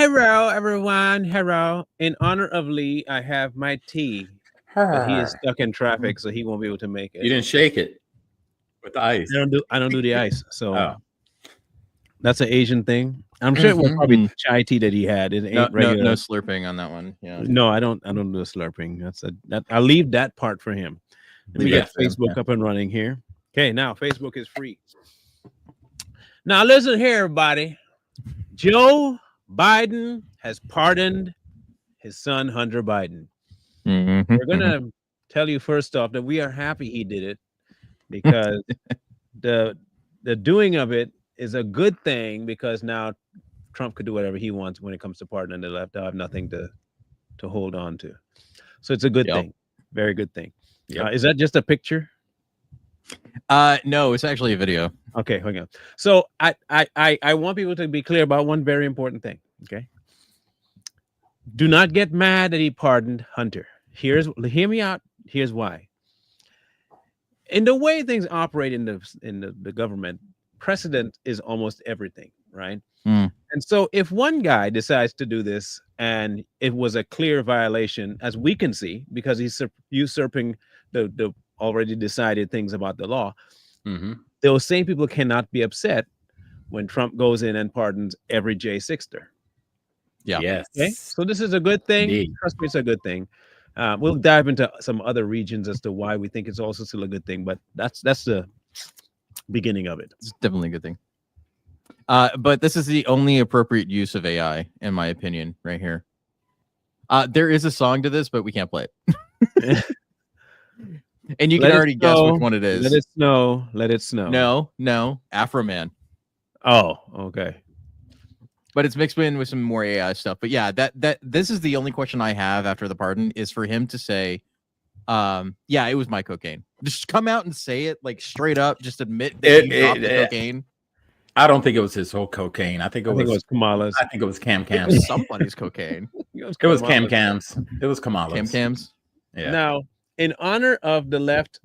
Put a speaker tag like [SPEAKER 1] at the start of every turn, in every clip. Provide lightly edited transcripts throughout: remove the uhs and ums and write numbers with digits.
[SPEAKER 1] Hello, everyone. Hello. In honor of Lee, I have my tea, but he is stuck in traffic, so he won't be able to make
[SPEAKER 2] You
[SPEAKER 1] it.
[SPEAKER 2] didn't shake it with the ice.
[SPEAKER 1] I don't do the ice, so
[SPEAKER 2] Oh.
[SPEAKER 1] that's an Asian thing. I'm sure it was probably chai tea that he had. It
[SPEAKER 3] No,
[SPEAKER 1] ain't regular.
[SPEAKER 3] no slurping on that one. Yeah.
[SPEAKER 1] No, I don't do the slurping. I'll leave that part for him. Let me
[SPEAKER 2] Yeah,
[SPEAKER 1] get Facebook up and running here. Okay, now Facebook is free. Now listen here, everybody. Joe Biden has pardoned his son Hunter Biden. We're gonna tell you first off that we are happy he did it because the doing of it is a good thing because now Trump could do whatever he wants when it comes to pardoning the left. They'll have nothing to hold on to. So it's a good thing. Very good thing. Is that just a picture?
[SPEAKER 3] No, it's actually a video.
[SPEAKER 1] Okay, hang on. So I want people to be clear about one very important thing. Okay. Do not get mad that he pardoned Hunter. Hear me out. Here's why. In the way things operate in the government, precedent is almost everything, right? And so if one guy decides to do this and it was a clear violation, as we can see, because he's usurping the already decided things about the law, those same people cannot be upset when Trump goes in and pardons every J6er.
[SPEAKER 3] Yeah.
[SPEAKER 2] Yes.
[SPEAKER 1] Okay. So this is a good thing.
[SPEAKER 2] Indeed.
[SPEAKER 1] Trust me, it's a good thing. We'll dive into some other regions as to why we think it's also still a good thing, but that's the beginning of it.
[SPEAKER 3] It's definitely a good thing. But this is the only appropriate use of AI, in my opinion, right here. There is a song to this, but we can't play it. And you can already guess which one it is.
[SPEAKER 1] Let it snow. Let it snow.
[SPEAKER 3] No. Afro Man.
[SPEAKER 1] Oh, okay.
[SPEAKER 3] But it's mixed in with some more AI stuff. But yeah, that this is the only question I have after the pardon is for him to say, yeah, it was my cocaine. Just come out and say it like straight up. Just admit that you dropped the cocaine.
[SPEAKER 2] I don't think it was his whole cocaine. I think it was
[SPEAKER 1] Kamala's.
[SPEAKER 2] I think it was Cam
[SPEAKER 3] It
[SPEAKER 2] Cam's.
[SPEAKER 3] was somebody's cocaine.
[SPEAKER 2] It was Cam Cam's. It was Kamala's.
[SPEAKER 3] Cam Cam's.
[SPEAKER 2] Yeah.
[SPEAKER 1] Now, in honor of the left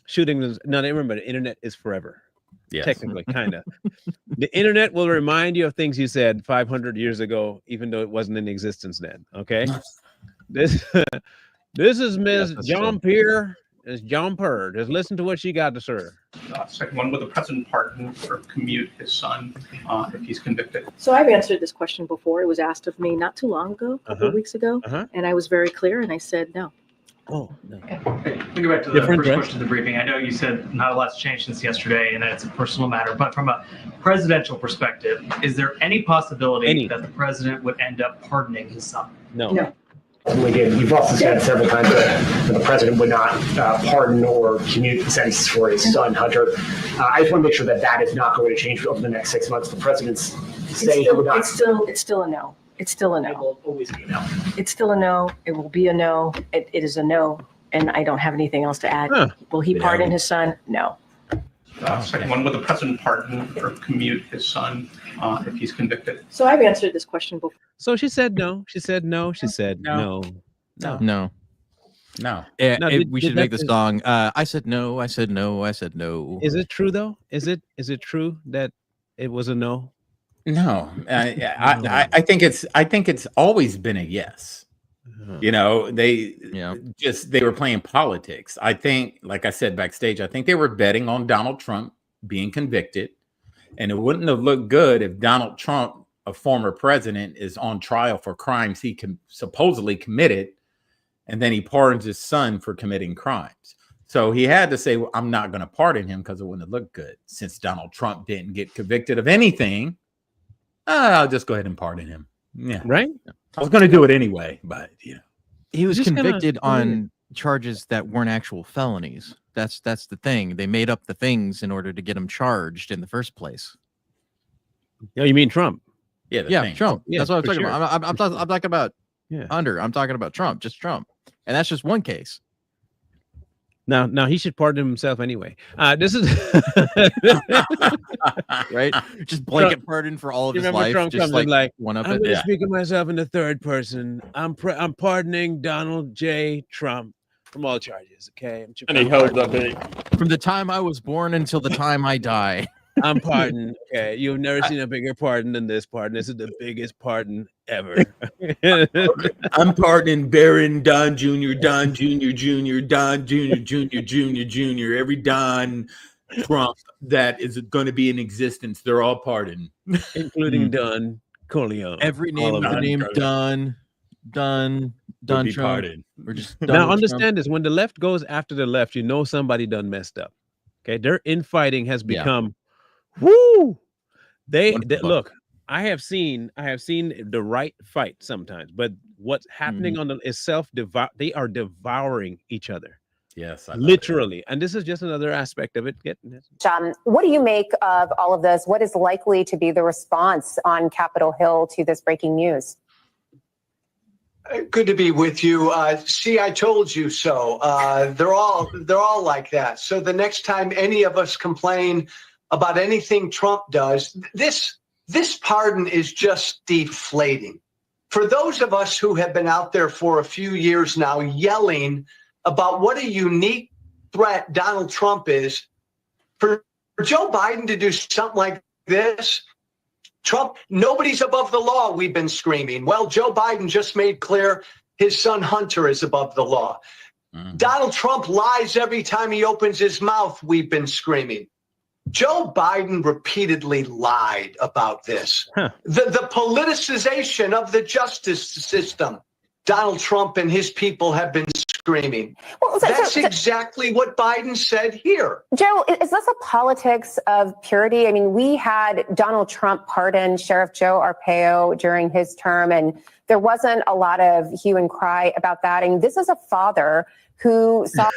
[SPEAKER 1] shooting, now remember the internet is forever.
[SPEAKER 2] Yes.
[SPEAKER 1] Technically, kind of. The internet will remind you of things you said 500 years ago, even though it wasn't in existence then. Okay. This is Ms. John Pierre. Is John Purr. Just listen to what she got to say.
[SPEAKER 4] Second one, will the president pardon or commute his son if he's convicted?
[SPEAKER 5] So I've answered this question before. It was asked of me not too long ago, a couple of weeks ago, and I was very clear, and I said no.
[SPEAKER 1] Oh, no.
[SPEAKER 4] Okay. We go back to the first question of the briefing. I know you said not a lot's changed since yesterday, and that it's a personal matter. But from a presidential perspective, is there any possibility that the president would end up pardoning his son?
[SPEAKER 1] No.
[SPEAKER 6] You've also said several times that the president would not pardon or commute sentences for his son, Hunter. I just want to make sure that that is not going to change over the next 6 months. The president's saying he would not.
[SPEAKER 5] It's still a no. It's still a no.
[SPEAKER 6] It will always be a no.
[SPEAKER 5] It's still a no. It will be a no. It is a no, and I don't have anything else to add. Will he pardon his son? No.
[SPEAKER 4] Second one, will the president pardon or commute his son if he's convicted?
[SPEAKER 5] So I've answered this question before.
[SPEAKER 1] So she said no. She said no. She said no.
[SPEAKER 3] No.
[SPEAKER 1] Yeah,
[SPEAKER 3] we should make the song. I said no. I said no. I said no.
[SPEAKER 1] Is it true though? Is it true that it was a no?
[SPEAKER 2] No. I think it's always been a yes. You know, they were playing politics. I think, like I said backstage, I think they were betting on Donald Trump being convicted, and it wouldn't have looked good if Donald Trump, a former president, is on trial for crimes he supposedly committed, and then he pardons his son for committing crimes. So he had to say, well, I'm not going to pardon him because it wouldn't have looked good. Since Donald Trump didn't get convicted of anything, I'll just go ahead and pardon him. Yeah.
[SPEAKER 1] Right?
[SPEAKER 2] I was going to do it anyway, but you know.
[SPEAKER 3] He was convicted on charges that weren't actual felonies. That's the thing. They made up the things in order to get him charged in the first place.
[SPEAKER 1] Yeah, you mean Trump?
[SPEAKER 2] Yeah,
[SPEAKER 3] Trump.
[SPEAKER 1] Yeah,
[SPEAKER 3] that's what I'm talking
[SPEAKER 1] sure.
[SPEAKER 3] about. I'm talking about Hunter. I'm talking about Trump, just Trump, and that's just one case.
[SPEAKER 1] Now he should pardon himself anyway. This is
[SPEAKER 3] right. Just blanket pardon for all of his life.
[SPEAKER 1] Trump
[SPEAKER 3] just
[SPEAKER 1] comes like
[SPEAKER 3] one up
[SPEAKER 1] I'm
[SPEAKER 3] it.
[SPEAKER 1] going to speak of myself in the third person. I'm pardoning Donald J. Trump from all charges. Okay.
[SPEAKER 7] And he held up
[SPEAKER 3] from the time I was born until the time I die.
[SPEAKER 1] I'm pardoned. Okay, you've never seen a bigger pardon than this pardon. This is the biggest pardon ever.
[SPEAKER 2] I'm pardoning Baron, Don Jr., Don Jr., Jr., Don Jr., Jr., Jr., Jr., every Don Trump that is going to be in existence. They're all pardoned.
[SPEAKER 1] Including Don Corleone.
[SPEAKER 3] Every name with the name Don Trump.
[SPEAKER 2] Pardoned.
[SPEAKER 3] Or just
[SPEAKER 1] now understand this: when the left goes after the left, you know somebody done messed up. Okay, their infighting has become, woo. They look. I have seen the right fight sometimes, but what's happening on the is they are devouring each other.
[SPEAKER 2] Yes,
[SPEAKER 1] literally, and this is just another aspect of it.
[SPEAKER 7] What do you make of all of this? What is likely to be the response on Capitol Hill to this breaking news?
[SPEAKER 8] Good to be with you. See, I told you so. They're all like that. So the next time any of us complain about anything Trump does, this pardon is just deflating. For those of us who have been out there for a few years now yelling about what a unique threat Donald Trump is, for Joe Biden to do something like this, Trump, nobody's above the law, we've been screaming. Well, Joe Biden just made clear his son Hunter is above the law. Donald Trump lies every time he opens his mouth, we've been screaming. Joe Biden repeatedly lied about this. The politicization of the justice system, Donald Trump and his people have been screaming. Well, that's exactly what Biden said here.
[SPEAKER 7] Joe, is this a politics of purity? I mean, we had Donald Trump pardon Sheriff Joe Arpaio during his term, and there wasn't a lot of hue and cry about that. And this is a father who saw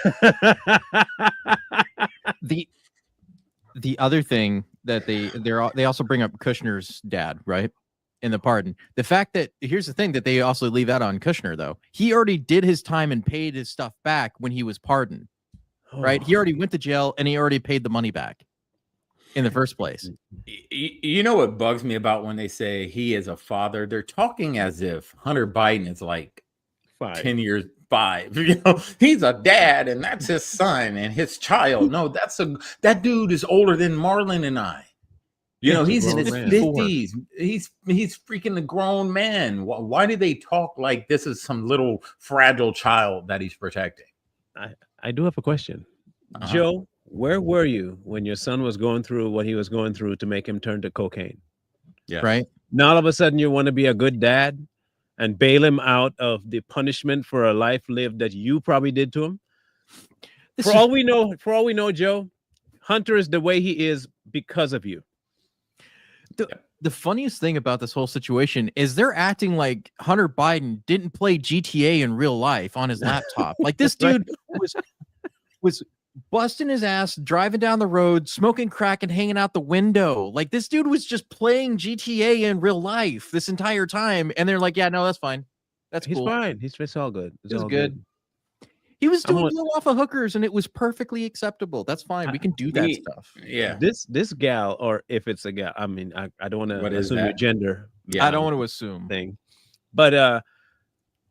[SPEAKER 3] the other thing that they also bring up Kushner's dad, right? In the pardon. The fact that here's the thing that they also leave out on Kushner, though. He already did his time and paid his stuff back when he was pardoned. Right? He already went to jail and he already paid the money back in the first place.
[SPEAKER 2] You know what bugs me about when they say he is a father? They're talking as if Hunter Biden is like 10 years 5. You know, he's a dad and that's his son and his child. No, that dude is older than Marlon and I. You know, he's in his 50s. He's freaking a grown man. Why do they talk like this is some little fragile child that he's protecting?
[SPEAKER 1] I do have a question. Joe, where were you when your son was going through what he was going through to make him turn to cocaine?
[SPEAKER 2] Yeah.
[SPEAKER 3] Right.
[SPEAKER 1] Now all of a sudden you want to be a good dad and bail him out of the punishment for a life lived that you probably did to him. For all we know, Joe, Hunter is the way he is because of you.
[SPEAKER 3] The funniest thing about this whole situation is they're acting like Hunter Biden didn't play GTA in real life on his laptop. Like this dude was busting his ass, driving down the road, smoking crack and hanging out the window. Like this dude was just playing GTA in real life this entire time. And they're like, yeah, no, that's fine.
[SPEAKER 1] He's
[SPEAKER 3] cool.
[SPEAKER 1] Fine. It's all good.
[SPEAKER 3] It's all good. He was doing blow off of hookers and it was perfectly acceptable. That's fine. We can do that stuff.
[SPEAKER 2] Yeah.
[SPEAKER 1] This gal, or if it's a gal, I mean, I don't want to assume your gender.
[SPEAKER 3] Yeah. I don't want to assume
[SPEAKER 1] thing. But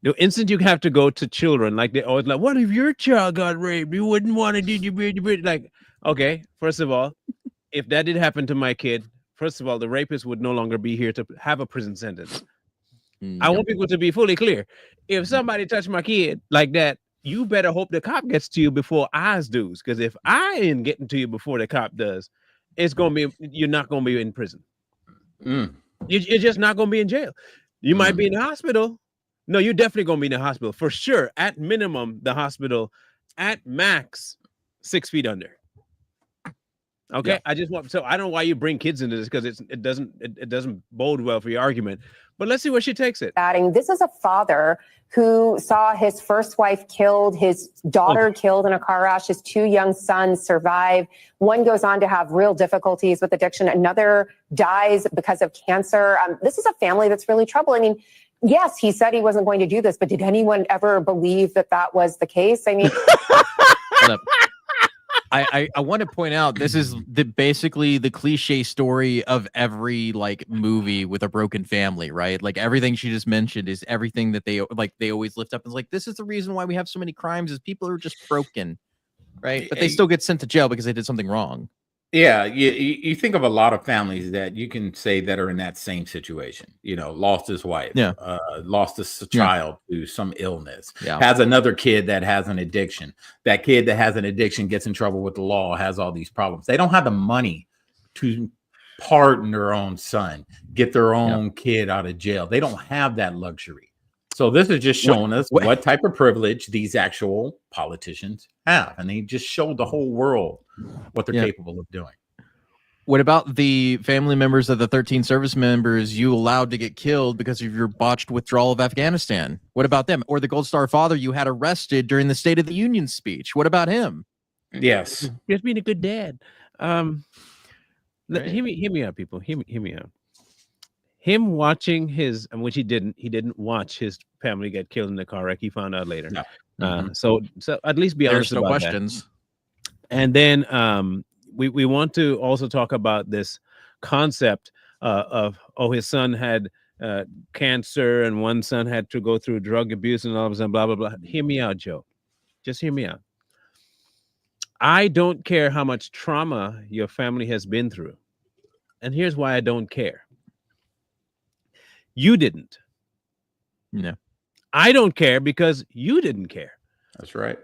[SPEAKER 1] the instant you have to go to children, like they always like, what if your child got raped? You wouldn't want to do you like, okay, first of all, if that did happen to my kid, first of all, the rapist would no longer be here to have a prison sentence. I want people to be fully clear. If somebody touched my kid like that, you better hope the cop gets to you before ours does. Because if I ain't getting to you before the cop does, you're not gonna be in prison. You're just not gonna be in jail. You might be in the hospital. No, you're definitely gonna be in the hospital for sure. At minimum, the hospital. At max, 6 feet under. Okay, yeah. So I don't know why you bring kids into this because it doesn't bode well for your argument. But let's see where she takes it.
[SPEAKER 7] This is a father who saw his first wife killed, his daughter killed in a car crash, his 2 young sons survive. One goes on to have real difficulties with addiction. Another dies because of cancer. This is a family that's really troubled. I mean, yes, he said he wasn't going to do this, but did anyone ever believe that was the case? I mean,
[SPEAKER 3] I want to point out this is basically the cliche story of every like movie with a broken family, right? Like everything she just mentioned is everything that they always lift up. It's like, this is the reason why we have so many crimes is people are just broken, right? But they still get sent to jail because they did something wrong.
[SPEAKER 2] Yeah, you think of a lot of families that you can say that are in that same situation. Lost his wife,
[SPEAKER 3] Yeah.
[SPEAKER 2] Lost a child to some illness,
[SPEAKER 3] Yeah.
[SPEAKER 2] has another kid that has an addiction. That kid that has an addiction gets in trouble with the law, has all these problems. They don't have the money to pardon their own son, get their own kid out of jail. They don't have that luxury. So this is just showing us what type of privilege these actual politicians have. And they just showed the whole world what they're capable of doing.
[SPEAKER 3] What about the family members of the 13 service members you allowed to get killed because of your botched withdrawal of Afghanistan? What about them? Or the Gold Star father you had arrested during the State of the Union speech? What about him?
[SPEAKER 2] Yes.
[SPEAKER 1] Just being a good dad. Hear me out, people. Hear me out. Him watching which he didn't watch his family get killed in the car wreck. He found out later.
[SPEAKER 2] No.
[SPEAKER 1] So at least be honest
[SPEAKER 3] There's no
[SPEAKER 1] about
[SPEAKER 3] questions.
[SPEAKER 1] that. And then we want to also talk about this concept of his son had cancer and one son had to go through drug abuse and all of a sudden blah blah blah. Hear me out, Joe. Just hear me out. I don't care how much trauma your family has been through. And here's why I don't care. You didn't.
[SPEAKER 3] No.
[SPEAKER 1] I don't care because you didn't care.
[SPEAKER 2] That's right.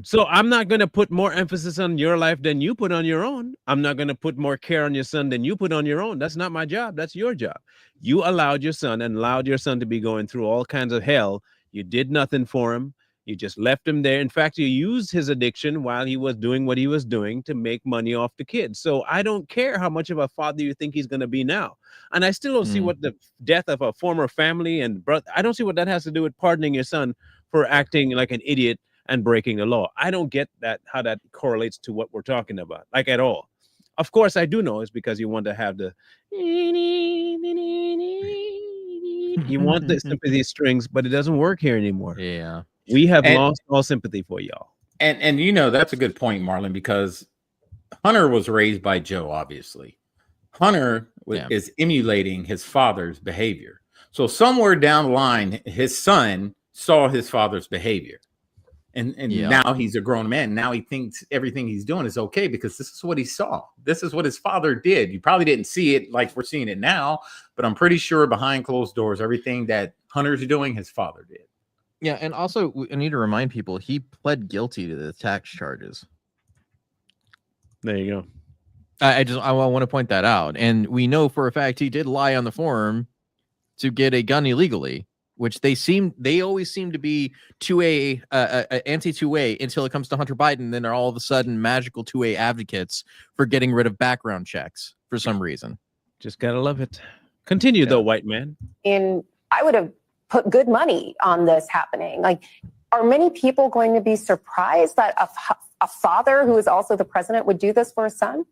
[SPEAKER 1] So I'm not going to put more emphasis on your life than you put on your own. I'm not going to put more care on your son than you put on your own. That's not my job. That's your job. You allowed your son to be going through all kinds of hell. You did nothing for him. You just left him there. In fact, you used his addiction while he was doing what he was doing to make money off the kids. So I don't care how much of a father you think he's going to be now. And I still don't see what the death of a former family and brother, I don't see what that has to do with pardoning your son for acting like an idiot and breaking the law. I don't get that, how that correlates to what we're talking about, like at all. Of course, I do know it's because you want to have the you want the sympathy strings, but it doesn't work here anymore.
[SPEAKER 3] Yeah.
[SPEAKER 1] We have lost all sympathy for y'all.
[SPEAKER 2] And that's a good point, Marlon, because Hunter was raised by Joe, obviously. Hunter is emulating his father's behavior. So somewhere down the line, his son saw his father's behavior. And now he's a grown man. Now he thinks everything he's doing is okay because this is what he saw. This is what his father did. You probably didn't see it like we're seeing it now, but I'm pretty sure behind closed doors, everything that Hunter's doing, his father did.
[SPEAKER 3] Yeah, and also I need to remind people he pled guilty to the tax charges.
[SPEAKER 1] There you go.
[SPEAKER 3] I want to point that out, and we know for a fact he did lie on the form to get a gun illegally, which they always seem to be 2A anti 2A until it comes to Hunter Biden. Then they're all of a sudden magical 2A advocates for getting rid of background checks for some reason.
[SPEAKER 1] Just gotta love it. Continue though, white man.
[SPEAKER 7] And I would have put good money on this happening. Like, are many people going to be surprised that a father who is also the president would do this for his son?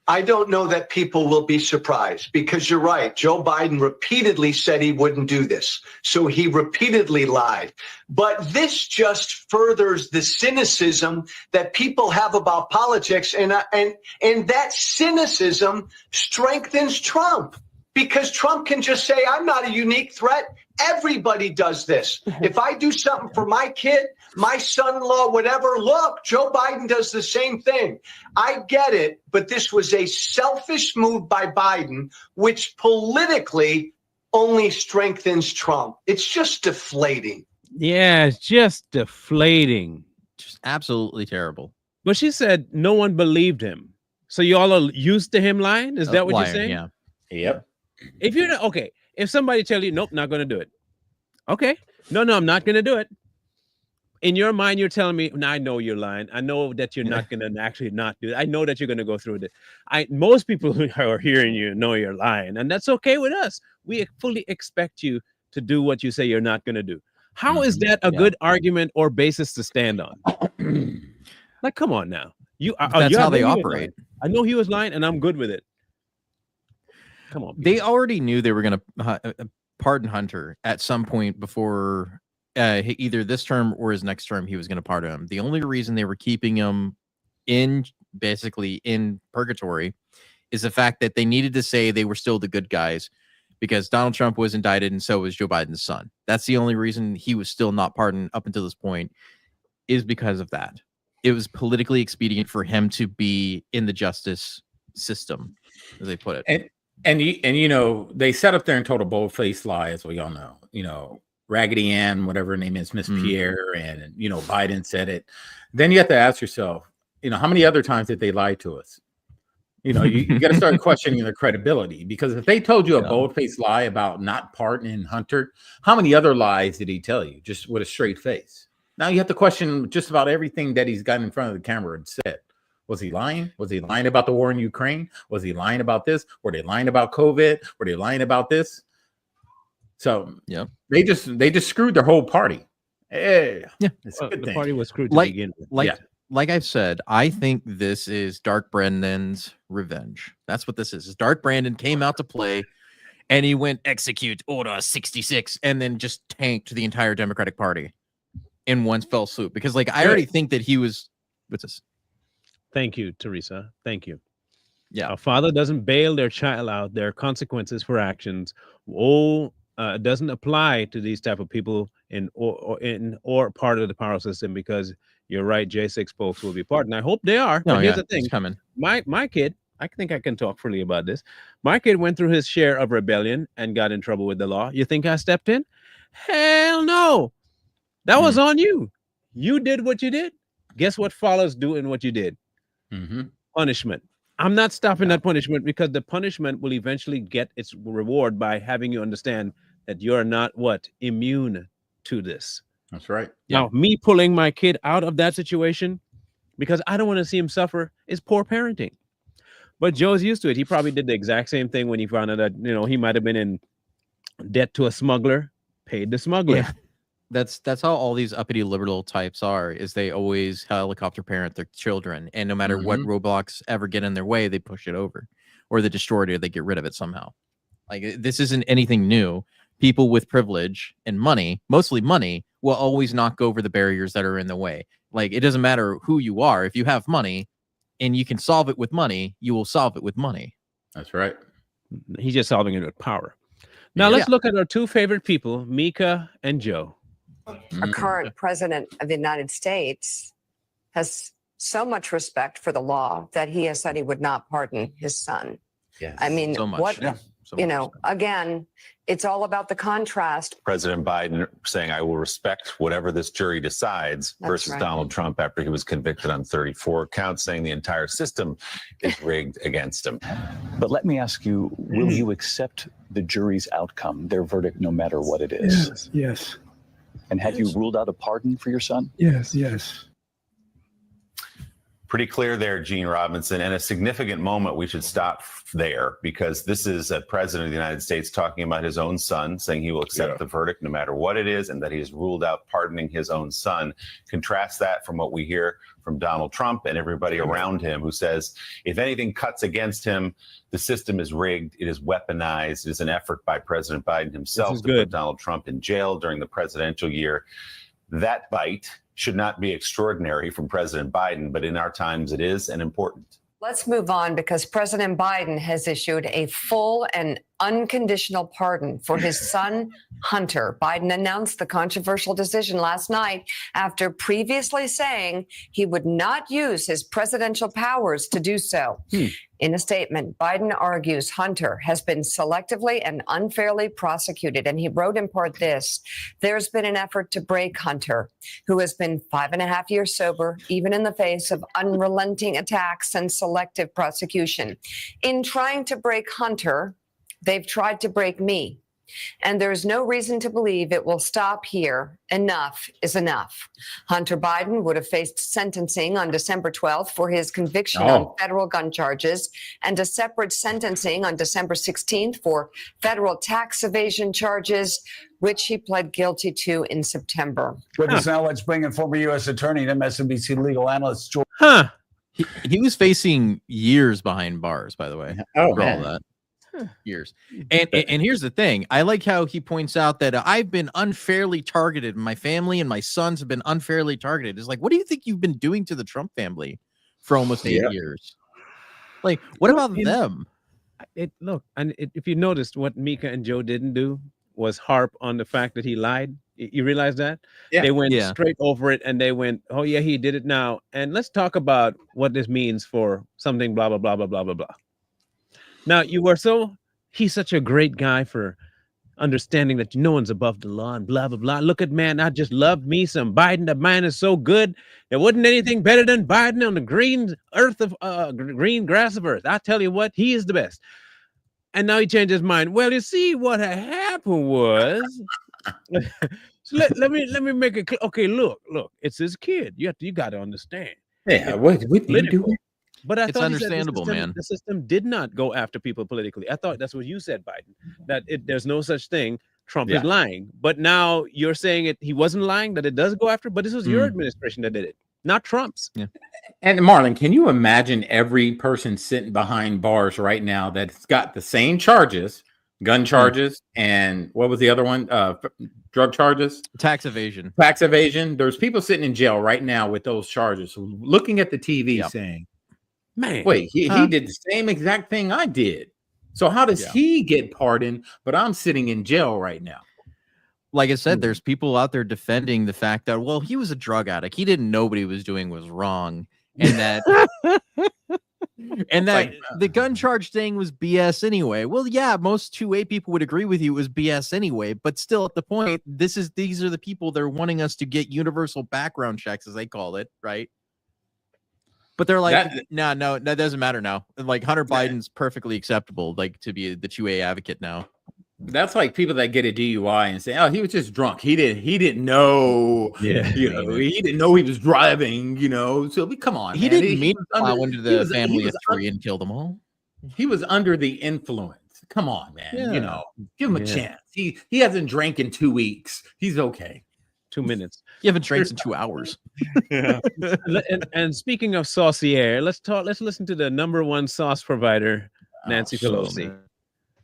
[SPEAKER 8] I don't know that people will be surprised because you're right. Joe Biden repeatedly said he wouldn't do this. So he repeatedly lied. But this just furthers the cynicism that people have about politics. And that cynicism strengthens Trump because Trump can just say, I'm not a unique threat. Everybody does this. If I do something for my kid, my son-in-law, whatever, look, Joe Biden does the same thing. I get it, but this was a selfish move by Biden, which politically only strengthens Trump. It's just deflating.
[SPEAKER 1] Yeah, it's just deflating.
[SPEAKER 3] Just absolutely terrible.
[SPEAKER 1] But she said no one believed him. So you all are used to him lying? Is that what you're saying?
[SPEAKER 3] Yeah.
[SPEAKER 2] Yep.
[SPEAKER 1] If you're not, okay, if somebody tell you, nope, not going to do it. Okay. No, I'm not going to do it. In your mind, you're telling me, no, I know you're lying. I know that you're not going to actually not do it. I know that you're going to go through it. Most people who are hearing you know you're lying, and that's okay with us. We fully expect you to do what you say you're not going to do. How is that a good argument or basis to stand on? Like, come on now.
[SPEAKER 3] That's how they operate.
[SPEAKER 1] I know he was lying, and I'm good with it. Come on.
[SPEAKER 3] They already knew they were going to pardon Hunter at some point before either this term or his next term. He was going to pardon him. The only reason they were keeping him basically in purgatory is the fact that they needed to say they were still the good guys because Donald Trump was indicted and so was Joe Biden's son. That's the only reason he was still not pardoned up until this point, is because of that. It was politically expedient for him to be in the justice system, as they put it.
[SPEAKER 2] And you know, they sat up there and told a bold-faced lie, as we all know. You know, Raggedy Ann, whatever her name is, Miss Pierre, and you know, Biden said it. Then you have to ask yourself, you know, how many other times did they lie to us? You know, you got to start questioning their credibility, because if they told you a bold-faced lie about not pardoning Hunter, how many other lies did he tell you just with a straight face? Now you have to question just about everything that he's got in front of the camera and said. Was he lying? Was he lying about the war in Ukraine? Was he lying about this? Were they lying about COVID? Were they lying about this? So they just screwed their whole party. Hey, it's a good thing.
[SPEAKER 1] Party was screwed to begin with.
[SPEAKER 3] Like I've said, I think this is Dark Brandon's revenge. That's what this is. Dark Brandon came out to play, and he went execute Order 66, and then just tanked the entire Democratic Party in one fell swoop. Because, like, I already think that he was. What's this?
[SPEAKER 1] Thank you, Teresa. Thank you.
[SPEAKER 3] Yeah.
[SPEAKER 1] A father doesn't bail their child out. There are consequences for actions. Doesn't apply to these type of people or part of the power system, because you're right, J6 folks will be part. And I hope they are. But here's the thing.
[SPEAKER 3] It's coming.
[SPEAKER 1] My kid, I think I can talk freely about this. My kid went through his share of rebellion and got in trouble with the law. You think I stepped in? Hell no. That was on you. You did what you did. Guess what follows doing what you did? Punishment. I'm not stopping that punishment, because the punishment will eventually get its reward by having you understand that you're not immune to this.
[SPEAKER 2] That's right.
[SPEAKER 1] Now, me pulling my kid out of that situation because I don't want to see him suffer is poor parenting. But Joe's used to it. He probably did the exact same thing when he found out that, you know, he might have been in debt to a smuggler, paid the smuggler.
[SPEAKER 3] Yeah. That's how all these uppity liberal types are, is they always helicopter parent their children, and no matter what roadblocks ever get in their way, they push it over, or they destroy it, or they get rid of it somehow. Like, this isn't anything new. People with privilege and money, mostly money, will always knock over the barriers that are in the way. Like, it doesn't matter who you are. If you have money and you can solve it with money, you will solve it with money.
[SPEAKER 2] That's right.
[SPEAKER 1] He's just solving it with power. Now let's look at our two favorite people, Mika and Joe.
[SPEAKER 9] Our current president of the United States has so much respect for the law that he has said he would not pardon his son.
[SPEAKER 2] Yes.
[SPEAKER 9] I mean,
[SPEAKER 3] So much.
[SPEAKER 9] what,
[SPEAKER 3] Yeah. So
[SPEAKER 9] you
[SPEAKER 3] much
[SPEAKER 9] know,
[SPEAKER 3] respect.
[SPEAKER 9] again, it's all about the contrast.
[SPEAKER 10] President Biden saying, I will respect whatever this jury decides,
[SPEAKER 9] That's
[SPEAKER 10] versus
[SPEAKER 9] right.
[SPEAKER 10] Donald Trump after he was convicted on 34 counts, saying the entire system is rigged against him.
[SPEAKER 11] But let me ask you, will you accept the jury's outcome, their verdict, no matter what it is?
[SPEAKER 12] Yes.
[SPEAKER 11] And have you ruled out a pardon for your son?
[SPEAKER 12] Yes.
[SPEAKER 10] Pretty clear there, Gene Robinson, and a significant moment. We should stop there, because this is a president of the United States talking about his own son, saying he will accept the verdict no matter what it is, and that he has ruled out pardoning his own son. Contrast that from what we hear from Donald Trump and everybody around him, who says if anything cuts against him, the system is rigged, it is weaponized. It is an effort by President Biden himself to put Donald Trump in jail during the presidential year. That bite should not be extraordinary from President Biden, but in our times it is, and important.
[SPEAKER 9] Let's move on, because President Biden has issued a full and unconditional pardon for his son, Hunter. Biden announced the controversial decision last night after previously saying he would not use his presidential powers to do so. In a statement, Biden argues Hunter has been selectively and unfairly prosecuted. And he wrote in part this: there's been an effort to break Hunter, who has been 5.5 years sober, even in the face of unrelenting attacks and selective prosecution. In trying to break Hunter, they've tried to break me. And there's no reason to believe it will stop here. Enough is enough. Hunter Biden would have faced sentencing on December 12th for his conviction on federal gun charges, and a separate sentencing on December 16th for federal tax evasion charges, which he pled guilty to in September.
[SPEAKER 12] Witness now, let's bring in former U.S. Attorney and MSNBC legal analyst, George.
[SPEAKER 3] He was facing years behind bars, by the way. For all that. Years. And here's the thing. I like how he points out that I've been unfairly targeted. My family and my sons have been unfairly targeted. It's like, what do you think you've been doing to the Trump family for almost 8 years? Like, what about them?
[SPEAKER 1] If you noticed, what Mika and Joe didn't do was harp on the fact that he lied. You realize that? Yeah. They went straight over it, and they went, oh, yeah, he did it now. And let's talk about what this means for something, blah, blah, blah, blah, blah, blah, blah. Now he's such a great guy for understanding that no one's above the law and blah blah blah. Look at man, I just love me some Biden. The man is so good. There wasn't anything better than Biden on the green earth of green grass of earth. I tell you what, he is the best. And now he changed his mind. Well, you see what had happened was. So let me make it clear. Okay, look, it's his kid. You got to understand.
[SPEAKER 2] Yeah, what you do?
[SPEAKER 1] But I
[SPEAKER 3] It's
[SPEAKER 1] thought
[SPEAKER 3] understandable, man.
[SPEAKER 1] The system did not go after people politically. I thought that's what you said, Biden. That there's no such thing. Trump is lying. But now you're saying he wasn't lying. That it does go after. But this was your administration that did it, not Trump's.
[SPEAKER 3] Yeah.
[SPEAKER 2] And Marlon, can you imagine every person sitting behind bars right now that's got the same charges, gun charges, and what was the other one? Drug charges,
[SPEAKER 3] tax evasion.
[SPEAKER 2] There's people sitting in jail right now with those charges, looking at the TV saying,
[SPEAKER 1] man,
[SPEAKER 2] wait, he did the same exact thing I did. So how does he get pardoned, but I'm sitting in jail right now?
[SPEAKER 3] Like I said, there's people out there defending the fact that, well, he was a drug addict. He didn't know what he was doing was wrong. And that the gun charge thing was BS anyway. Well, yeah, most 2A people would agree with you it was BS anyway, but still at the point, these are the people they're wanting us to get universal background checks, as they call it, right? But they're like, no, that doesn't matter now. Like Hunter Biden's perfectly acceptable, like to be the 2A advocate now.
[SPEAKER 2] That's like people that get a DUI and say, "Oh, he was just drunk. He didn't know.
[SPEAKER 1] Yeah,
[SPEAKER 2] he didn't know he was driving. So come on,
[SPEAKER 3] he
[SPEAKER 2] man.
[SPEAKER 3] didn't mean to plow into the family of 3 and kill them all.
[SPEAKER 2] He was under the influence. Come on, man.
[SPEAKER 3] Yeah.
[SPEAKER 2] Give him a chance. He hasn't drank in 2 weeks. He's okay.
[SPEAKER 1] 2 minutes.
[SPEAKER 3] You haven't drank in 2 hours.
[SPEAKER 1] Yeah. and speaking of saucier, let's listen to the number one sauce provider, Nancy Pelosi.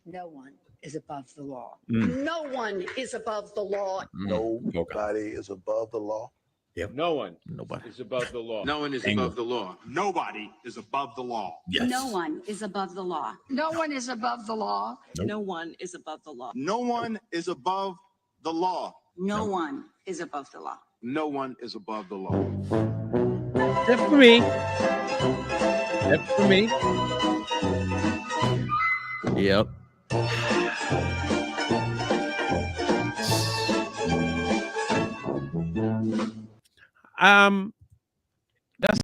[SPEAKER 13] No one is above the law.
[SPEAKER 14] No one is above the law.
[SPEAKER 15] Nobody is above the law.
[SPEAKER 2] Yep.
[SPEAKER 1] Nobody
[SPEAKER 15] is above the law. No one is above the law. Nobody is above the law.
[SPEAKER 2] Yes.
[SPEAKER 13] No one is above the law.
[SPEAKER 14] No one is above the law.
[SPEAKER 2] Nope.
[SPEAKER 13] No one is above the law.
[SPEAKER 15] No one is above the law.
[SPEAKER 13] No one is above the law.
[SPEAKER 15] No one is above the law.
[SPEAKER 1] Except for me.
[SPEAKER 3] Yep.
[SPEAKER 1] That's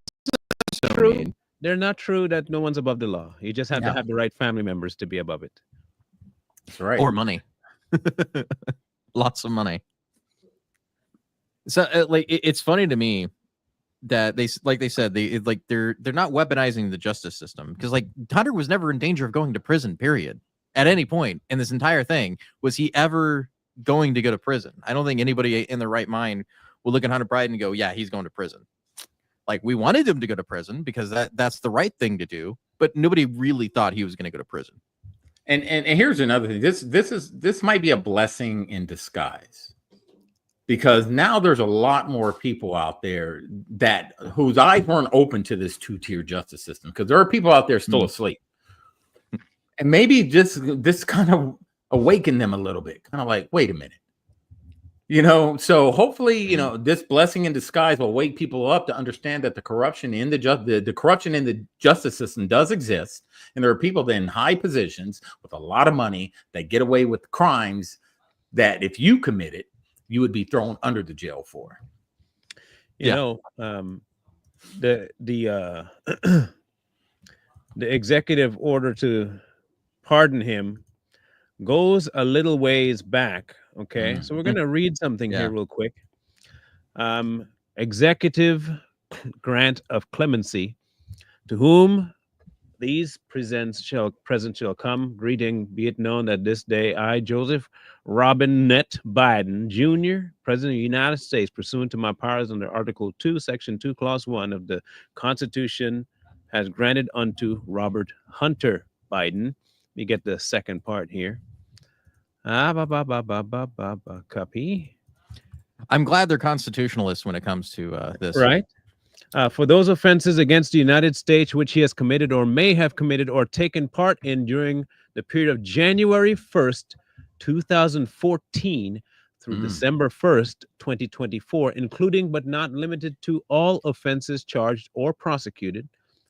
[SPEAKER 3] so
[SPEAKER 1] true.
[SPEAKER 3] mean.
[SPEAKER 1] They're not true that no one's above the law. You just have to have the right family members to be above it.
[SPEAKER 2] That's right.
[SPEAKER 3] Or money. Lots of money. So it's funny to me that they're not weaponizing the justice system, because like Hunter was never in danger of going to prison, period. At any point in this entire thing, was he ever going to go to prison? I don't think anybody in their right mind will look at Hunter Biden and go, yeah, he's going to prison. Like, we wanted him to go to prison because that's the right thing to do, but nobody really thought he was going to go to prison.
[SPEAKER 2] And here's another thing. This might be a blessing in disguise, because now there's a lot more people out there whose eyes weren't open to this 2-tier justice system, because there are people out there still asleep. And maybe this kind of awakened them a little bit, kind of like, wait a minute. So hopefully, this blessing in disguise will wake people up to understand that the corruption in the corruption in the justice system does exist, and there are people in high positions with a lot of money that get away with crimes that if you commit it, you would be thrown under the jail for.
[SPEAKER 1] The executive order to pardon him goes a little ways back. Okay, so we're going to read something here real quick. Executive grant of clemency, to whom these presents shall come. Greeting, be it known that this day I, Joseph Robinette Biden, Jr., President of the United States, pursuant to my powers under Article 2, Section 2, Clause 1 of the Constitution, has granted unto Robert Hunter Biden. Let me get the second part here. Copy.
[SPEAKER 3] I'm glad they're constitutionalists when it comes to this.
[SPEAKER 1] Right. For those offenses against the United States which he has committed or may have committed or taken part in during the period of January 1st, 2014 through December 1st, 2024, including but not limited to all offenses charged or prosecuted,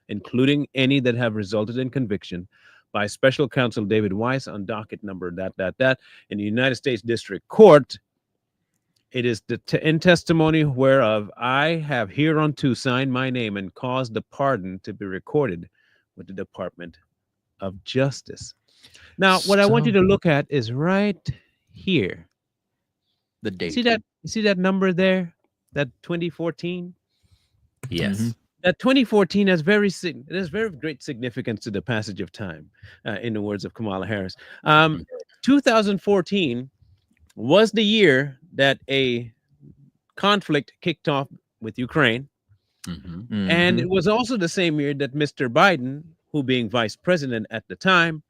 [SPEAKER 1] including any that have resulted in conviction, by Special Counsel David Weiss on docket number that in the United States District Court. It is in testimony whereof I have hereunto signed my name and caused the pardon to be recorded with the Department of Justice. Now, what I want you to look at is right here.
[SPEAKER 3] The date.
[SPEAKER 1] You see that number there? That 2014?
[SPEAKER 2] Yes.
[SPEAKER 3] Mm-hmm.
[SPEAKER 1] That 2014 has very great significance to the passage of time, in the words of Kamala Harris. 2014 was the year that a conflict kicked off with Ukraine. And it was also the same year that Mr. Biden, who being vice president at the time,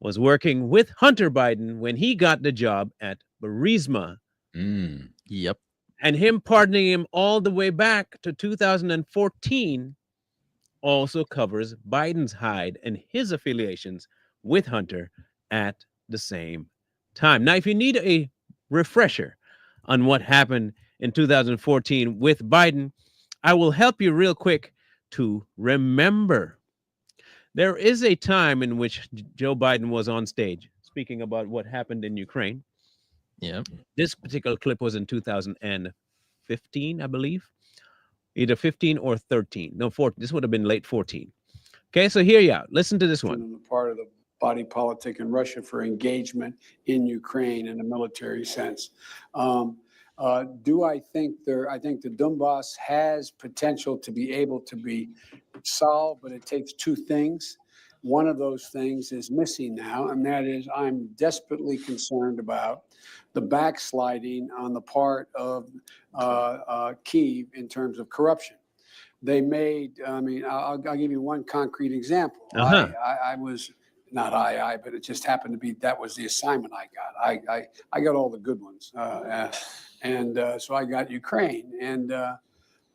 [SPEAKER 1] was working with Hunter Biden when he got the job at Burisma.
[SPEAKER 3] Yep.
[SPEAKER 1] And him pardoning him all the way back to 2014 also covers Biden's hide and his affiliations with Hunter at the same time. Now, if you need a refresher on what happened in 2014 with Biden, I will help you real quick to remember. There is a time in which Joe Biden was on stage speaking about what happened in Ukraine.
[SPEAKER 3] Yeah.
[SPEAKER 1] This particular clip was in 2015, I believe. Either 15 or 13. No, 14. This would have been late 14. Okay, so here you are. Listen to this one.
[SPEAKER 16] On the part of the body politic in Russia for engagement in Ukraine in a military sense. Do I think I think the Donbass has potential to be able to be solved, but it takes two things. One of those things is missing now, and that is I'm desperately concerned about the backsliding on the part of Kyiv in terms of corruption. They made, I'll give you one concrete example. I was, not but it just happened to be, that was the assignment I got. I got all the good ones. So I got Ukraine. And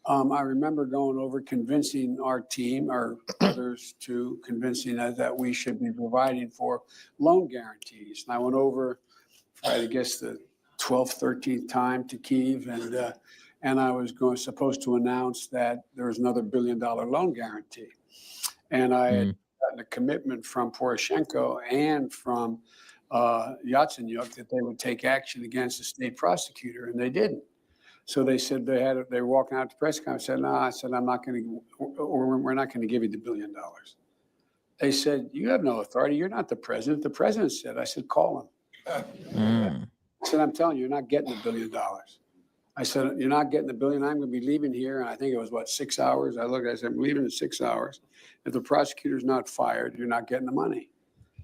[SPEAKER 16] I remember going over convincing our team or others to convincing us that we should be providing for loan guarantees. And I went over, I guess, the 12th, 13th time to Kyiv, and I was supposed to announce that there was another $1 billion loan guarantee. And I had gotten a commitment from Poroshenko and from Yatsenyuk that they would take action against the state prosecutor, and they didn't. So they said they were walking out to press conference. I said, no, I said, I'm not going to, or we're not going to give you the $1 billion. They said, you have no authority. You're not the president. The president said, I said, call him. I said, I'm telling you, you're not getting the $1 billion. I said, you're not getting the $1 billion. I'm going to be leaving here. And I think it was, 6 hours. I said, I'm leaving in 6 hours. If the prosecutor's not fired, you're not getting the money.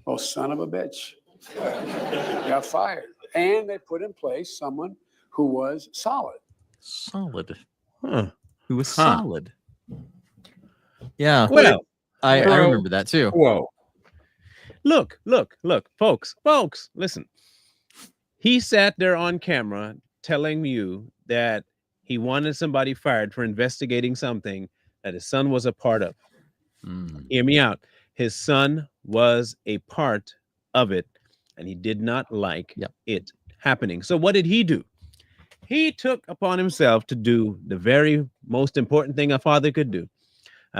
[SPEAKER 16] Oh, son of a bitch. Got fired. And they put in place someone who was solid.
[SPEAKER 3] Solid. Huh. Who was solid. Yeah.
[SPEAKER 1] Well,
[SPEAKER 3] I remember that too.
[SPEAKER 1] Whoa. Look, folks, listen. He sat there on camera telling you that he wanted somebody fired for investigating something that his son was a part of. Hear me out. His son was a part of it, and he did not like it happening. So what did he do? He took upon himself to do the very most important thing a father could do.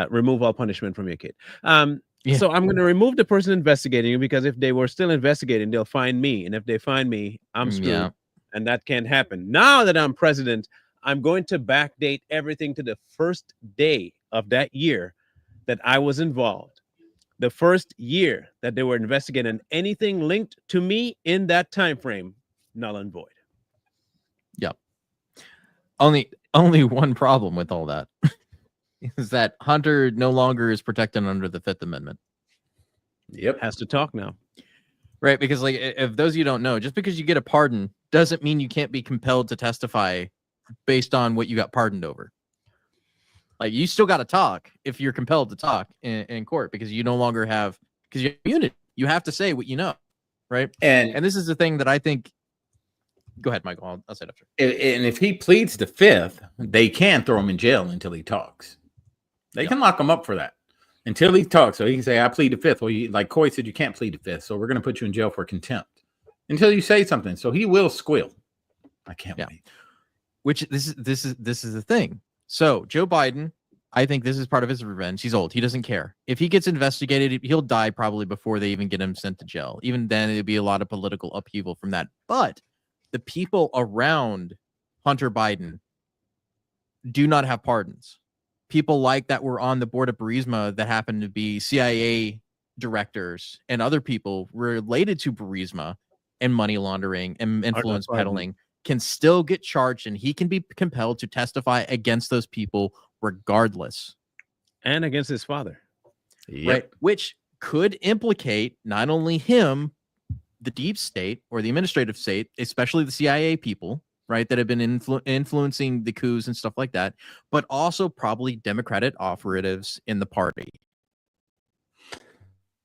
[SPEAKER 1] Remove all punishment from your kid. So I'm going to remove the person investigating you, because if they were still investigating, they'll find me. And if they find me, I'm screwed. Yeah. And that can't happen. Now that I'm president, I'm going to backdate everything to the first day of that year that I was involved. The first year that they were investigating, anything linked to me in that time frame, null and void.
[SPEAKER 3] Yep. Only one problem with all that is that Hunter no longer is protected under the Fifth Amendment.
[SPEAKER 1] Yep. Has to talk now.
[SPEAKER 3] Right, because like if those of you don't know, just because you get a pardon doesn't mean you can't be compelled to testify based on what you got pardoned over. Like you still got to talk if you're compelled to talk in court, because you no longer have, because you have immunity. You have to say what you know, right? And this is the thing that I think. Go ahead, Michael. I'll say it after.
[SPEAKER 2] And if he pleads the Fifth, they can throw him in jail until he talks. They can lock him up for that until he talks. So he can say, I plead the Fifth. Well, like Coy said, you can't plead the Fifth. So we're going to put you in jail for contempt until you say something. So he will squeal. I can't wait.
[SPEAKER 3] Which this is the thing. So Joe Biden I think this is part of his revenge. He's old. He doesn't care. If he gets investigated, he'll die probably before they even get him sent to jail. Even then, it'd be a lot of political upheaval from that. But the people around Hunter Biden do not have pardons. People like that were on the board of Burisma that happened to be CIA directors and other people related to Burisma and money laundering and influence peddling can still get charged, and he can be compelled to testify against those people regardless.
[SPEAKER 1] And against his father.
[SPEAKER 3] Right? Which could implicate not only him, the deep state or the administrative state, especially the CIA people, right, that have been influencing the coups and stuff like that, but also probably Democratic operatives in the party.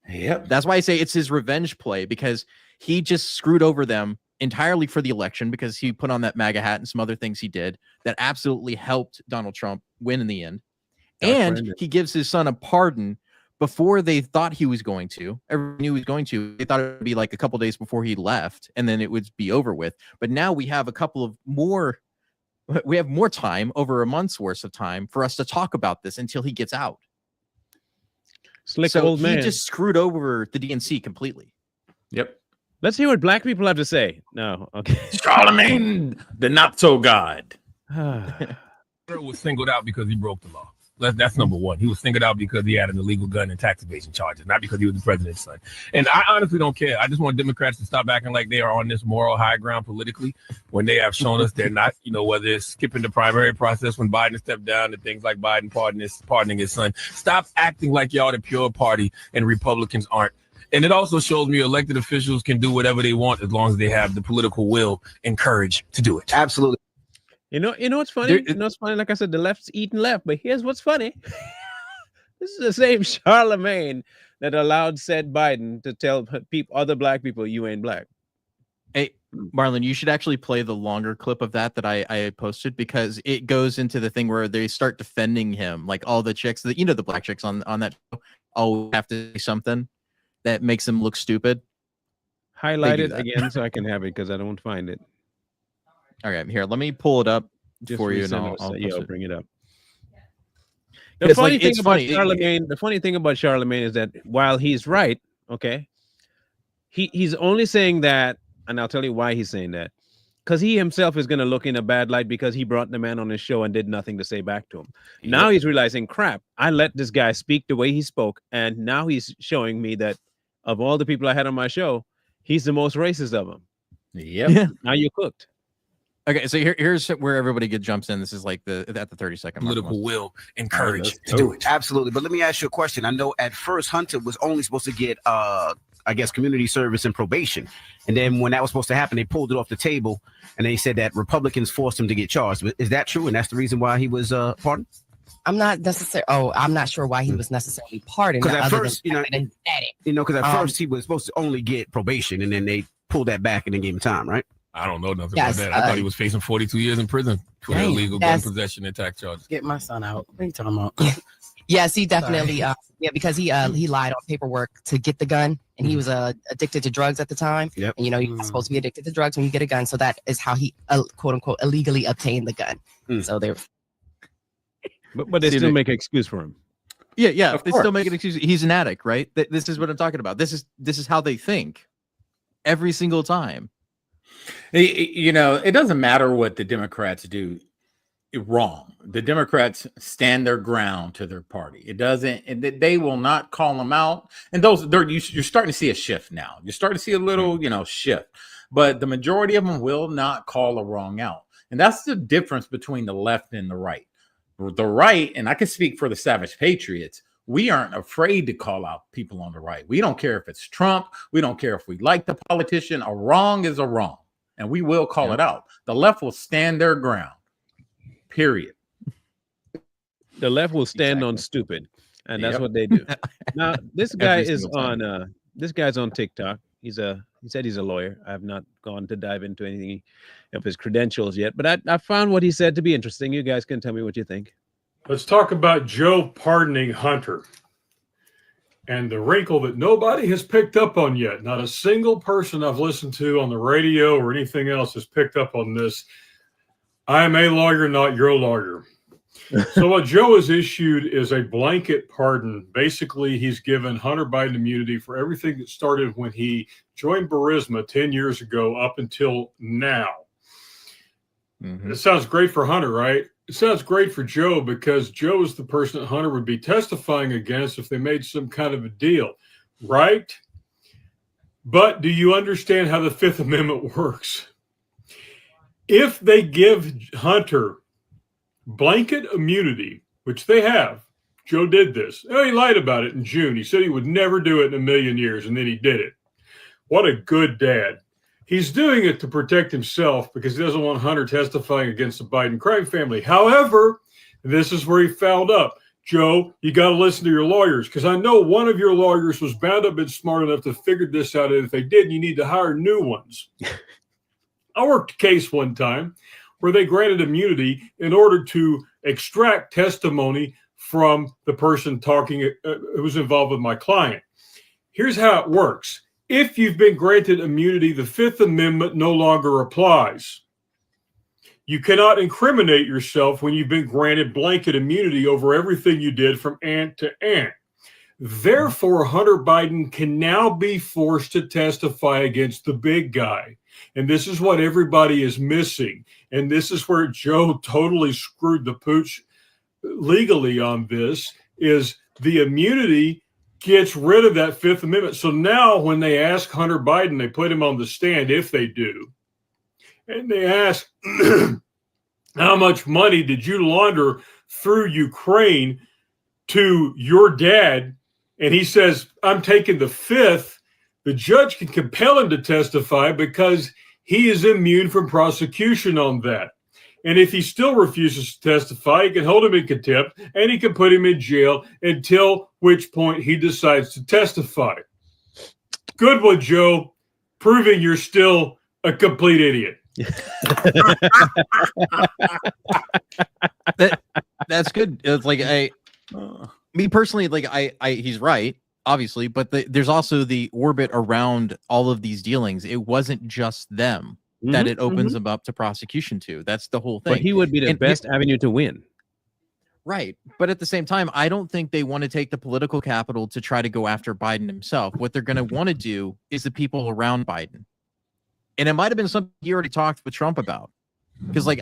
[SPEAKER 2] Yep.
[SPEAKER 3] That's why I say it's his revenge play, because he just screwed over them entirely for the election because he put on that MAGA hat and some other things he did that absolutely helped Donald Trump win in the end. And he gives his son a pardon before they thought he was going to. Everyone knew he was going to. They thought it would be like a couple days before he left, and then it would be over with. But now we have more time, over a month's worth of time, for us to talk about this until he gets out.
[SPEAKER 1] Slick
[SPEAKER 3] so
[SPEAKER 1] old man.
[SPEAKER 3] He just screwed over the DNC completely.
[SPEAKER 2] Yep.
[SPEAKER 1] Let's hear what black people have to say. No, okay.
[SPEAKER 2] Charlemagne, the not so god.
[SPEAKER 17] Was singled out because he broke the law. That's number one. He was singled out because he had an illegal gun and tax evasion charges, not because he was the president's son. And I honestly don't care. I just want Democrats to stop acting like they are on this moral high ground politically when they have shown us they're not, whether it's skipping the primary process when Biden stepped down and things like Biden pardoning his son. Stop acting like y'all the pure party and Republicans aren't. And it also shows me elected officials can do whatever they want as long as they have the political will and courage to do it.
[SPEAKER 18] Absolutely.
[SPEAKER 1] You know what's funny? It's funny. Like I said, the left's eating left. But here's what's funny. This is the same Charlemagne that allowed said Biden to tell other black people, you ain't black.
[SPEAKER 3] Hey, Marlon, you should actually play the longer clip of that I posted, because it goes into the thing where they start defending him. Like all the chicks, the black chicks on that show, all have to say something that makes them look stupid.
[SPEAKER 1] Highlight it again so I can have it, because I don't find it.
[SPEAKER 3] All right, here, let me pull it up for you, and
[SPEAKER 1] I'll bring it up. The funny thing about Charlemagne is that while he's right, okay, he's only saying that, and I'll tell you why he's saying that, because he himself is going to look in a bad light because he brought the man on his show and did nothing to say back to him. Yep. Now he's realizing, crap, I let this guy speak the way he spoke, and now he's showing me that of all the people I had on my show, he's the most racist of them.
[SPEAKER 2] Yep.
[SPEAKER 3] Yeah.
[SPEAKER 1] Now you're cooked.
[SPEAKER 3] Okay, so here's where everybody jumps in. This is like at the 30-second mark.
[SPEAKER 17] Political will and courage to do it.
[SPEAKER 18] Absolutely. But let me ask you a question. I know at first Hunter was only supposed to get, I guess, community service and probation. And then when that was supposed to happen, they pulled it off the table and they said that Republicans forced him to get charged. Is that true? And that's the reason why he was pardoned?
[SPEAKER 19] I'm not sure why he was necessarily pardoned.
[SPEAKER 18] Because at first, because at first he was supposed to only get probation, and then they pulled that back and then gave him time, right?
[SPEAKER 17] I don't know nothing about that. I thought he was facing 42 years in prison for illegal gun possession and tax charges.
[SPEAKER 19] Get my son out. What are you talking about? Yes, he definitely. Because he lied on paperwork to get the gun, and he was addicted to drugs at the time.
[SPEAKER 18] Yep.
[SPEAKER 19] And you're not supposed to be addicted to drugs when you get a gun, so that is how he quote unquote illegally obtained the gun. So they.
[SPEAKER 1] But they still make an excuse for him.
[SPEAKER 3] Yeah. They still make an excuse. He's an addict, right? This is what I'm talking about. This is how they think every single time.
[SPEAKER 2] It doesn't matter what the Democrats do wrong. The Democrats stand their ground to their party. It doesn't. They will not call them out. And you're starting to see a shift now. You're starting to see a little, shift. But the majority of them will not call a wrong out. And that's the difference between the left and the right. The right, and I can speak for the Savage Patriots, we aren't afraid to call out people on the right. We don't care if it's Trump. We don't care if we like the politician. A wrong is a wrong, and we will call it out. The left will stand their ground, period.
[SPEAKER 1] The left will stand on stupid, and that's what they do. Now, this guy is on this guy's on TikTok. He said he's a lawyer. I have not gone to dive into anything of his credentials yet, but I found what he said to be interesting. You guys can tell me what you think.
[SPEAKER 20] Let's talk about Joe pardoning Hunter. And the wrinkle that nobody has picked up on yet, not a single person I've listened to on the radio or anything else has picked up on this. I'm a lawyer, not your lawyer. So what Joe has issued is a blanket pardon. Basically, he's given Hunter Biden immunity for everything that started when he joined Burisma 10 years ago up until now. It sounds great for Hunter, right? It sounds great for Joe because Joe is the person that Hunter would be testifying against if they made some kind of a deal, right? But do you understand how the Fifth Amendment works? If they give Hunter blanket immunity, which they have, Joe did this. Oh, he lied about it in June. He said he would never do it in a million years, and then he did it. What a good dad. He's doing it to protect himself because he doesn't want Hunter testifying against the Biden crime family. However, this is where he fouled up. Joe, you got to listen to your lawyers because I know one of your lawyers was bound up and smart enough to figure this out. And if they did, you need to hire new ones. I worked a case one time where they granted immunity in order to extract testimony from the person talking who was involved with my client. Here's how it works. If you've been granted immunity, the Fifth Amendment no longer applies. You cannot incriminate yourself when you've been granted blanket immunity over everything you did from ant to ant. Therefore, Hunter Biden can now be forced to testify against the big guy. And this is what everybody is missing. And this is where Joe totally screwed the pooch legally on this, is the immunity gets rid of that Fifth Amendment. So now when they ask Hunter Biden, they put him on the stand, if they do, and they ask, how much money did you launder through Ukraine to your dad? And he says, I'm taking the fifth. The judge can compel him to testify because he is immune from prosecution on that. And if he still refuses to testify, he can hold him in contempt and he can put him in jail until which point he decides to testify. Good one, Joe. Proving you're still a complete idiot.
[SPEAKER 3] That's good. It's like me personally, like he's right, obviously, but there's also the orbit around all of these dealings. It wasn't just them that it opens them up to prosecution to. That's the whole thing.
[SPEAKER 1] But he would be the best avenue to win.
[SPEAKER 3] Right. But at the same time, I don't think they want to take the political capital to try to go after Biden himself. What they're going to want to do is the people around Biden. And it might have been something he already talked with Trump about. Because like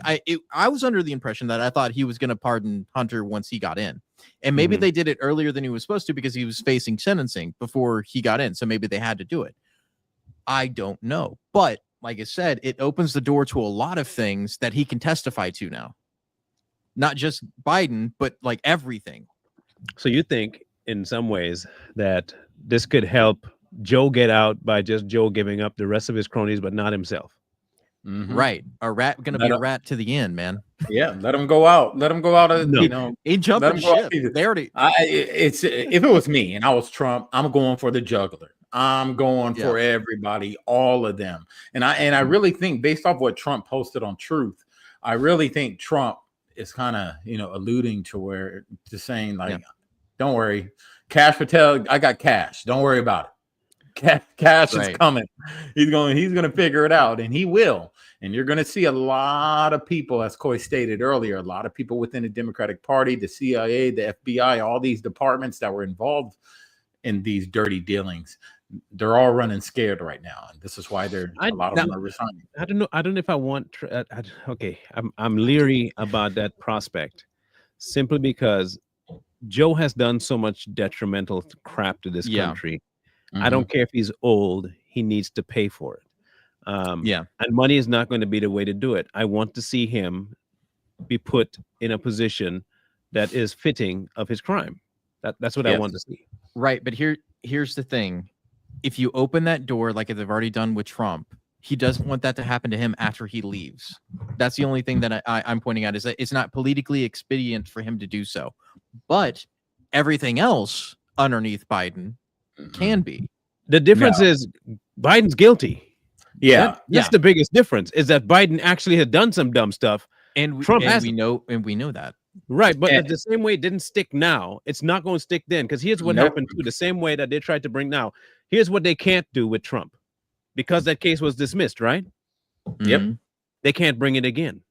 [SPEAKER 3] I was under the impression that I thought he was going to pardon Hunter once he got in. And maybe they did it earlier than he was supposed to because he was facing sentencing before he got in. So maybe they had to do it. I don't know. But like I said, it opens the door to a lot of things that he can testify to now. Not just Biden, but like everything.
[SPEAKER 1] So you think in some ways that this could help Joe get out by just Joe giving up the rest of his cronies, but not himself?
[SPEAKER 3] Right. A rat going to be a rat to the end, man.
[SPEAKER 2] Yeah. Let him go out. Let him go out.
[SPEAKER 3] No.
[SPEAKER 2] You know,
[SPEAKER 3] he jumped ship. They already.
[SPEAKER 2] If it was me and I was Trump, I'm going for the juggler. I'm going for everybody, all of them. And I really think, based off what Trump posted on Truth, I really think Trump is kind of, alluding to saying like, don't worry, Cash Patel, I got cash. Don't worry about it. Cash is coming. He's going to figure it out, and he will. And you're going to see a lot of people, as Coy stated earlier, a lot of people within the Democratic Party, the CIA, the FBI, all these departments that were involved in these dirty dealings. They're all running scared right now, and this is why a lot of them are resigning.
[SPEAKER 1] I don't know if I want. Okay, I'm leery about that prospect, simply because Joe has done so much detrimental crap to this country. I don't care if he's old; he needs to pay for it. And money is not going to be the way to do it. I want to see him be put in a position that is fitting of his crime. That's what I want to see.
[SPEAKER 3] Right, but here's the thing. If you open that door like they've already done with Trump, he doesn't want that to happen to him after he leaves. That's the only thing that I'm pointing out, is that it's not politically expedient for him to do so. But everything else underneath Biden can be.
[SPEAKER 1] The difference is Biden's guilty. That's the biggest difference, is that Biden actually had done some dumb stuff.
[SPEAKER 3] And
[SPEAKER 1] Trump
[SPEAKER 3] we know that.
[SPEAKER 1] Right, but the same way it didn't stick now, it's not going to stick then. Because here's what happened too. The same way that they tried to bring now. Here's what they can't do with Trump, because that case was dismissed, right?
[SPEAKER 2] Yep.
[SPEAKER 1] They can't bring it again.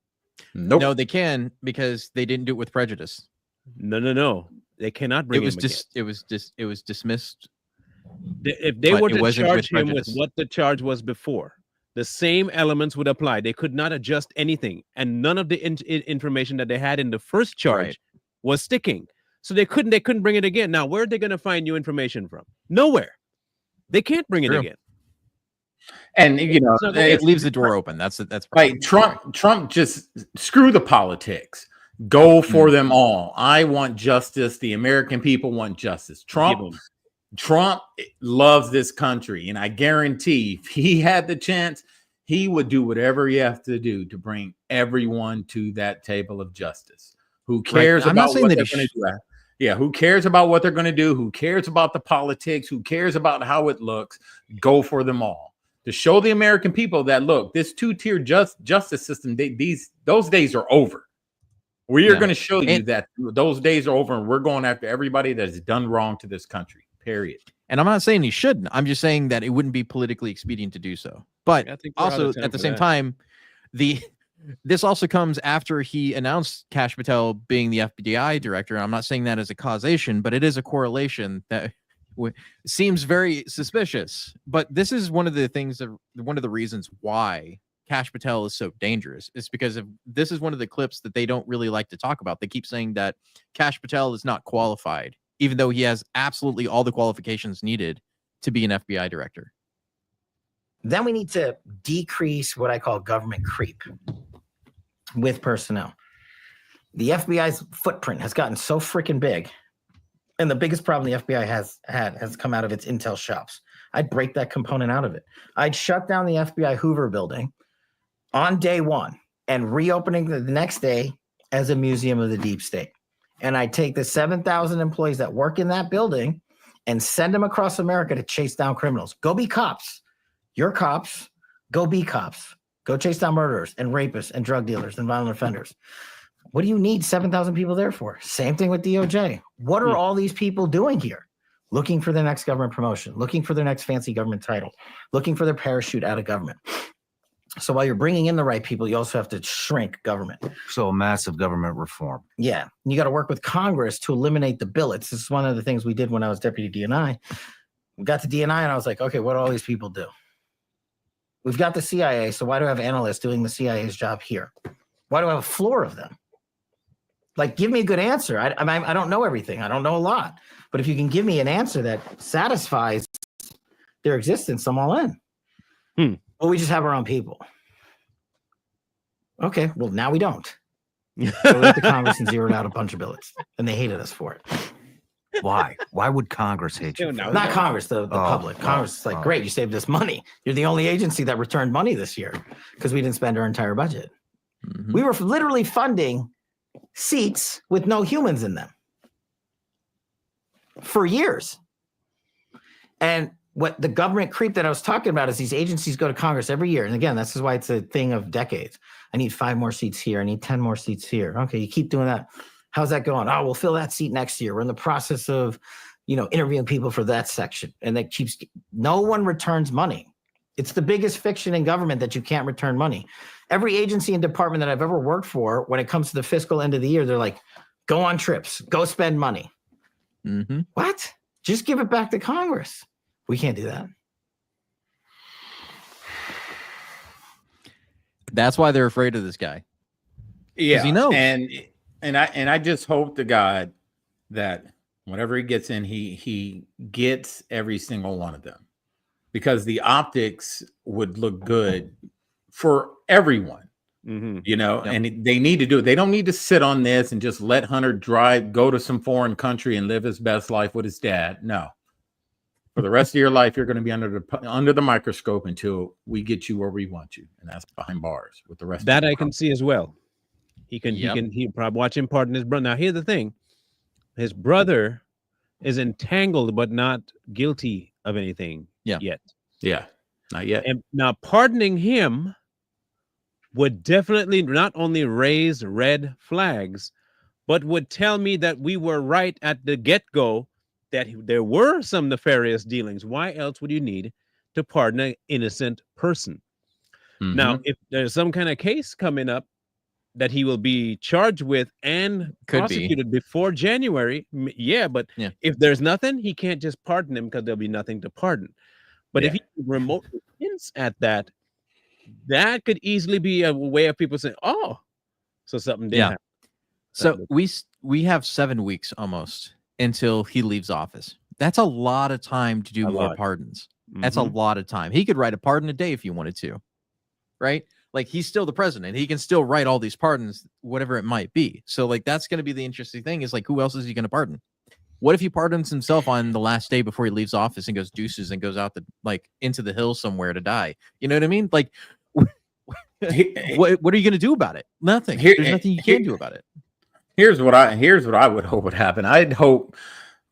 [SPEAKER 2] Nope.
[SPEAKER 3] No, they can because they didn't do it with prejudice.
[SPEAKER 1] No. They cannot bring him again.
[SPEAKER 3] It was dismissed.
[SPEAKER 1] If they
[SPEAKER 3] but
[SPEAKER 1] were
[SPEAKER 3] it
[SPEAKER 1] to
[SPEAKER 3] wasn't
[SPEAKER 1] charge
[SPEAKER 3] with
[SPEAKER 1] him with
[SPEAKER 3] prejudice.
[SPEAKER 1] what the charge was before, the same elements would apply. They could not adjust anything, and none of the information that they had in the first charge was sticking. So they couldn't bring it again. Now, where are they going to find new information from? Nowhere. They can't bring it
[SPEAKER 3] True.
[SPEAKER 1] again.
[SPEAKER 2] And you know,
[SPEAKER 3] It leaves the door open. That's
[SPEAKER 2] right. Trump just screw the politics. Go for them all. I want justice. The American people want justice. Trump loves this country, and I guarantee if he had the chance, he would do whatever he has to do to bring everyone to that table of justice. Who cares about what they're going to do? Yeah, who cares about what they're going to do? Who cares about the politics? Who cares about how it looks? Go for them all. To show the American people that, look, this two-tier justice system, those days are over. We are going to show you that those days are over, and we're going after everybody that has done wrong to this country, period.
[SPEAKER 3] And I'm not saying he shouldn't. I'm just saying that it wouldn't be politically expedient to do so. But also, at the same time, this also comes after he announced Kash Patel being the FBI director. I'm not saying that as a causation, but it is a correlation that seems very suspicious. But this is one of the reasons why Kash Patel is so dangerous. It's because this is one of the clips that they don't really like to talk about. They keep saying that Kash Patel is not qualified, even though he has absolutely all the qualifications needed to be an FBI director.
[SPEAKER 21] Then we need to decrease what I call government creep with personnel. The FBI's footprint has gotten so freaking big, and the biggest problem the FBI has come out of its intel shops. I'd break that component out of it. I'd shut down the FBI Hoover building on day one and reopening the next day as a museum of the deep state. And I'd take the 7,000 employees that work in that building and send them across America to chase down criminals. Go be cops. You're cops. Go be cops. Go chase down murderers and rapists and drug dealers and violent offenders. What do you need 7,000 people there for? Same thing with DOJ. What are all these people doing here? Looking for their next government promotion, looking for their next fancy government title, looking for their parachute out of government. So while you're bringing in the right people, you also have to shrink government.
[SPEAKER 18] So massive government reform.
[SPEAKER 21] Yeah. You got to work with Congress to eliminate the billets. This is one of the things we did when I was deputy DNI. We got to DNI and I was like, okay, what do all these people do? We've got the CIA. So why do I have analysts doing the CIA's job here? Why do I have a floor of them? Like, give me a good answer. I don't know everything. I don't know a lot. But if you can give me an answer that satisfies their existence, I'm all in. Well, we just have our own people. Okay, well, now we don't. So we went to Congress and zeroed out a bunch of billets, and they hated us for it.
[SPEAKER 18] Why? Why would Congress hate you?
[SPEAKER 21] Not Congress, the public. Congress is like, great, you saved us money. You're the only agency that returned money this year because we didn't spend our entire budget. We were literally funding seats with no humans in them for years. And what the government creep that I was talking about is these agencies go to Congress every year. And again, this is why it's a thing of decades. I need 5 more seats here. I need 10 more seats here. Okay, you keep doing that. How's that going? Oh, we'll fill that seat next year. We're in the process of, interviewing people for that section. And that keeps, no one returns money. It's the biggest fiction in government that you can't return money. Every agency and department that I've ever worked for, when it comes to the fiscal end of the year, they're like, go on trips, go spend money. What? Just give it back to Congress. We can't do that.
[SPEAKER 3] That's why they're afraid of this guy.
[SPEAKER 2] Yeah,
[SPEAKER 3] he knows.
[SPEAKER 2] And I just hope to God that whenever he gets in, he gets every single one of them, because the optics would look good for everyone. And they need to do it. They don't need to sit on this and just let Hunter go to some foreign country and live his best life with his dad. No. For the rest of your life, you're going to be under the microscope until we get you where we want you, and that's behind bars with the rest.
[SPEAKER 1] That I can see as well. He probably watch him pardon his brother. Now, here's the thing: his brother is entangled, but not guilty of anything yet.
[SPEAKER 2] Yeah, not yet.
[SPEAKER 1] And now, pardoning him would definitely not only raise red flags, but would tell me that we were right at the get-go, that there were some nefarious dealings. Why else would you need to pardon an innocent person? Now, if there's some kind of case coming up that he will be charged with and prosecuted before January. Yeah, but if there's nothing, he can't just pardon him because there'll be nothing to pardon. But if he remotely hints at that, that could easily be a way of people saying, "Oh, so something did happen."
[SPEAKER 3] So we have 7 weeks almost until he leaves office. That's a lot of time to do more pardons. That's a lot of time. He could write a pardon a day if he wanted to, right? Like, he's still the president. He can still write all these pardons, whatever it might be. So, like, that's going to be the interesting thing is, like, who else is he going to pardon? What if he pardons himself on the last day before he leaves office and goes deuces and goes out into the hills somewhere to die? You know what I mean? Like, what are you going to do about it? Nothing. There's nothing you can do about it.
[SPEAKER 2] Here's what I would hope would happen. I'd hope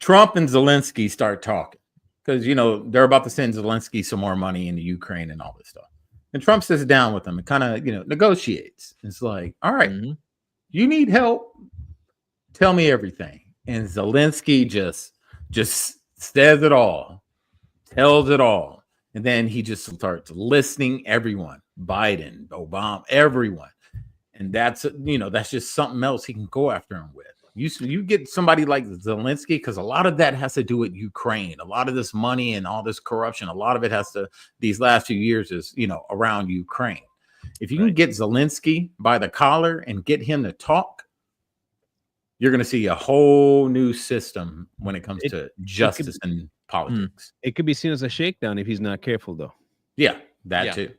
[SPEAKER 2] Trump and Zelensky start talking, because they're about to send Zelensky some more money into Ukraine and all this stuff. And Trump sits down with them and kind of negotiates. It's like, all right, you need help. Tell me everything. And Zelensky just says it all, tells it all, and then he just starts listing everyone: Biden, Obama, everyone. And that's just something else he can go after him with. You get somebody like Zelensky, because a lot of that has to do with Ukraine. A lot of this money and all this corruption, a lot of it has to, these last few years is, around Ukraine. If you can get Zelensky by the collar and get him to talk, you're going to see a whole new system when it comes to justice and politics.
[SPEAKER 1] It could be seen as a shakedown if he's not careful, though.
[SPEAKER 2] Yeah, that too.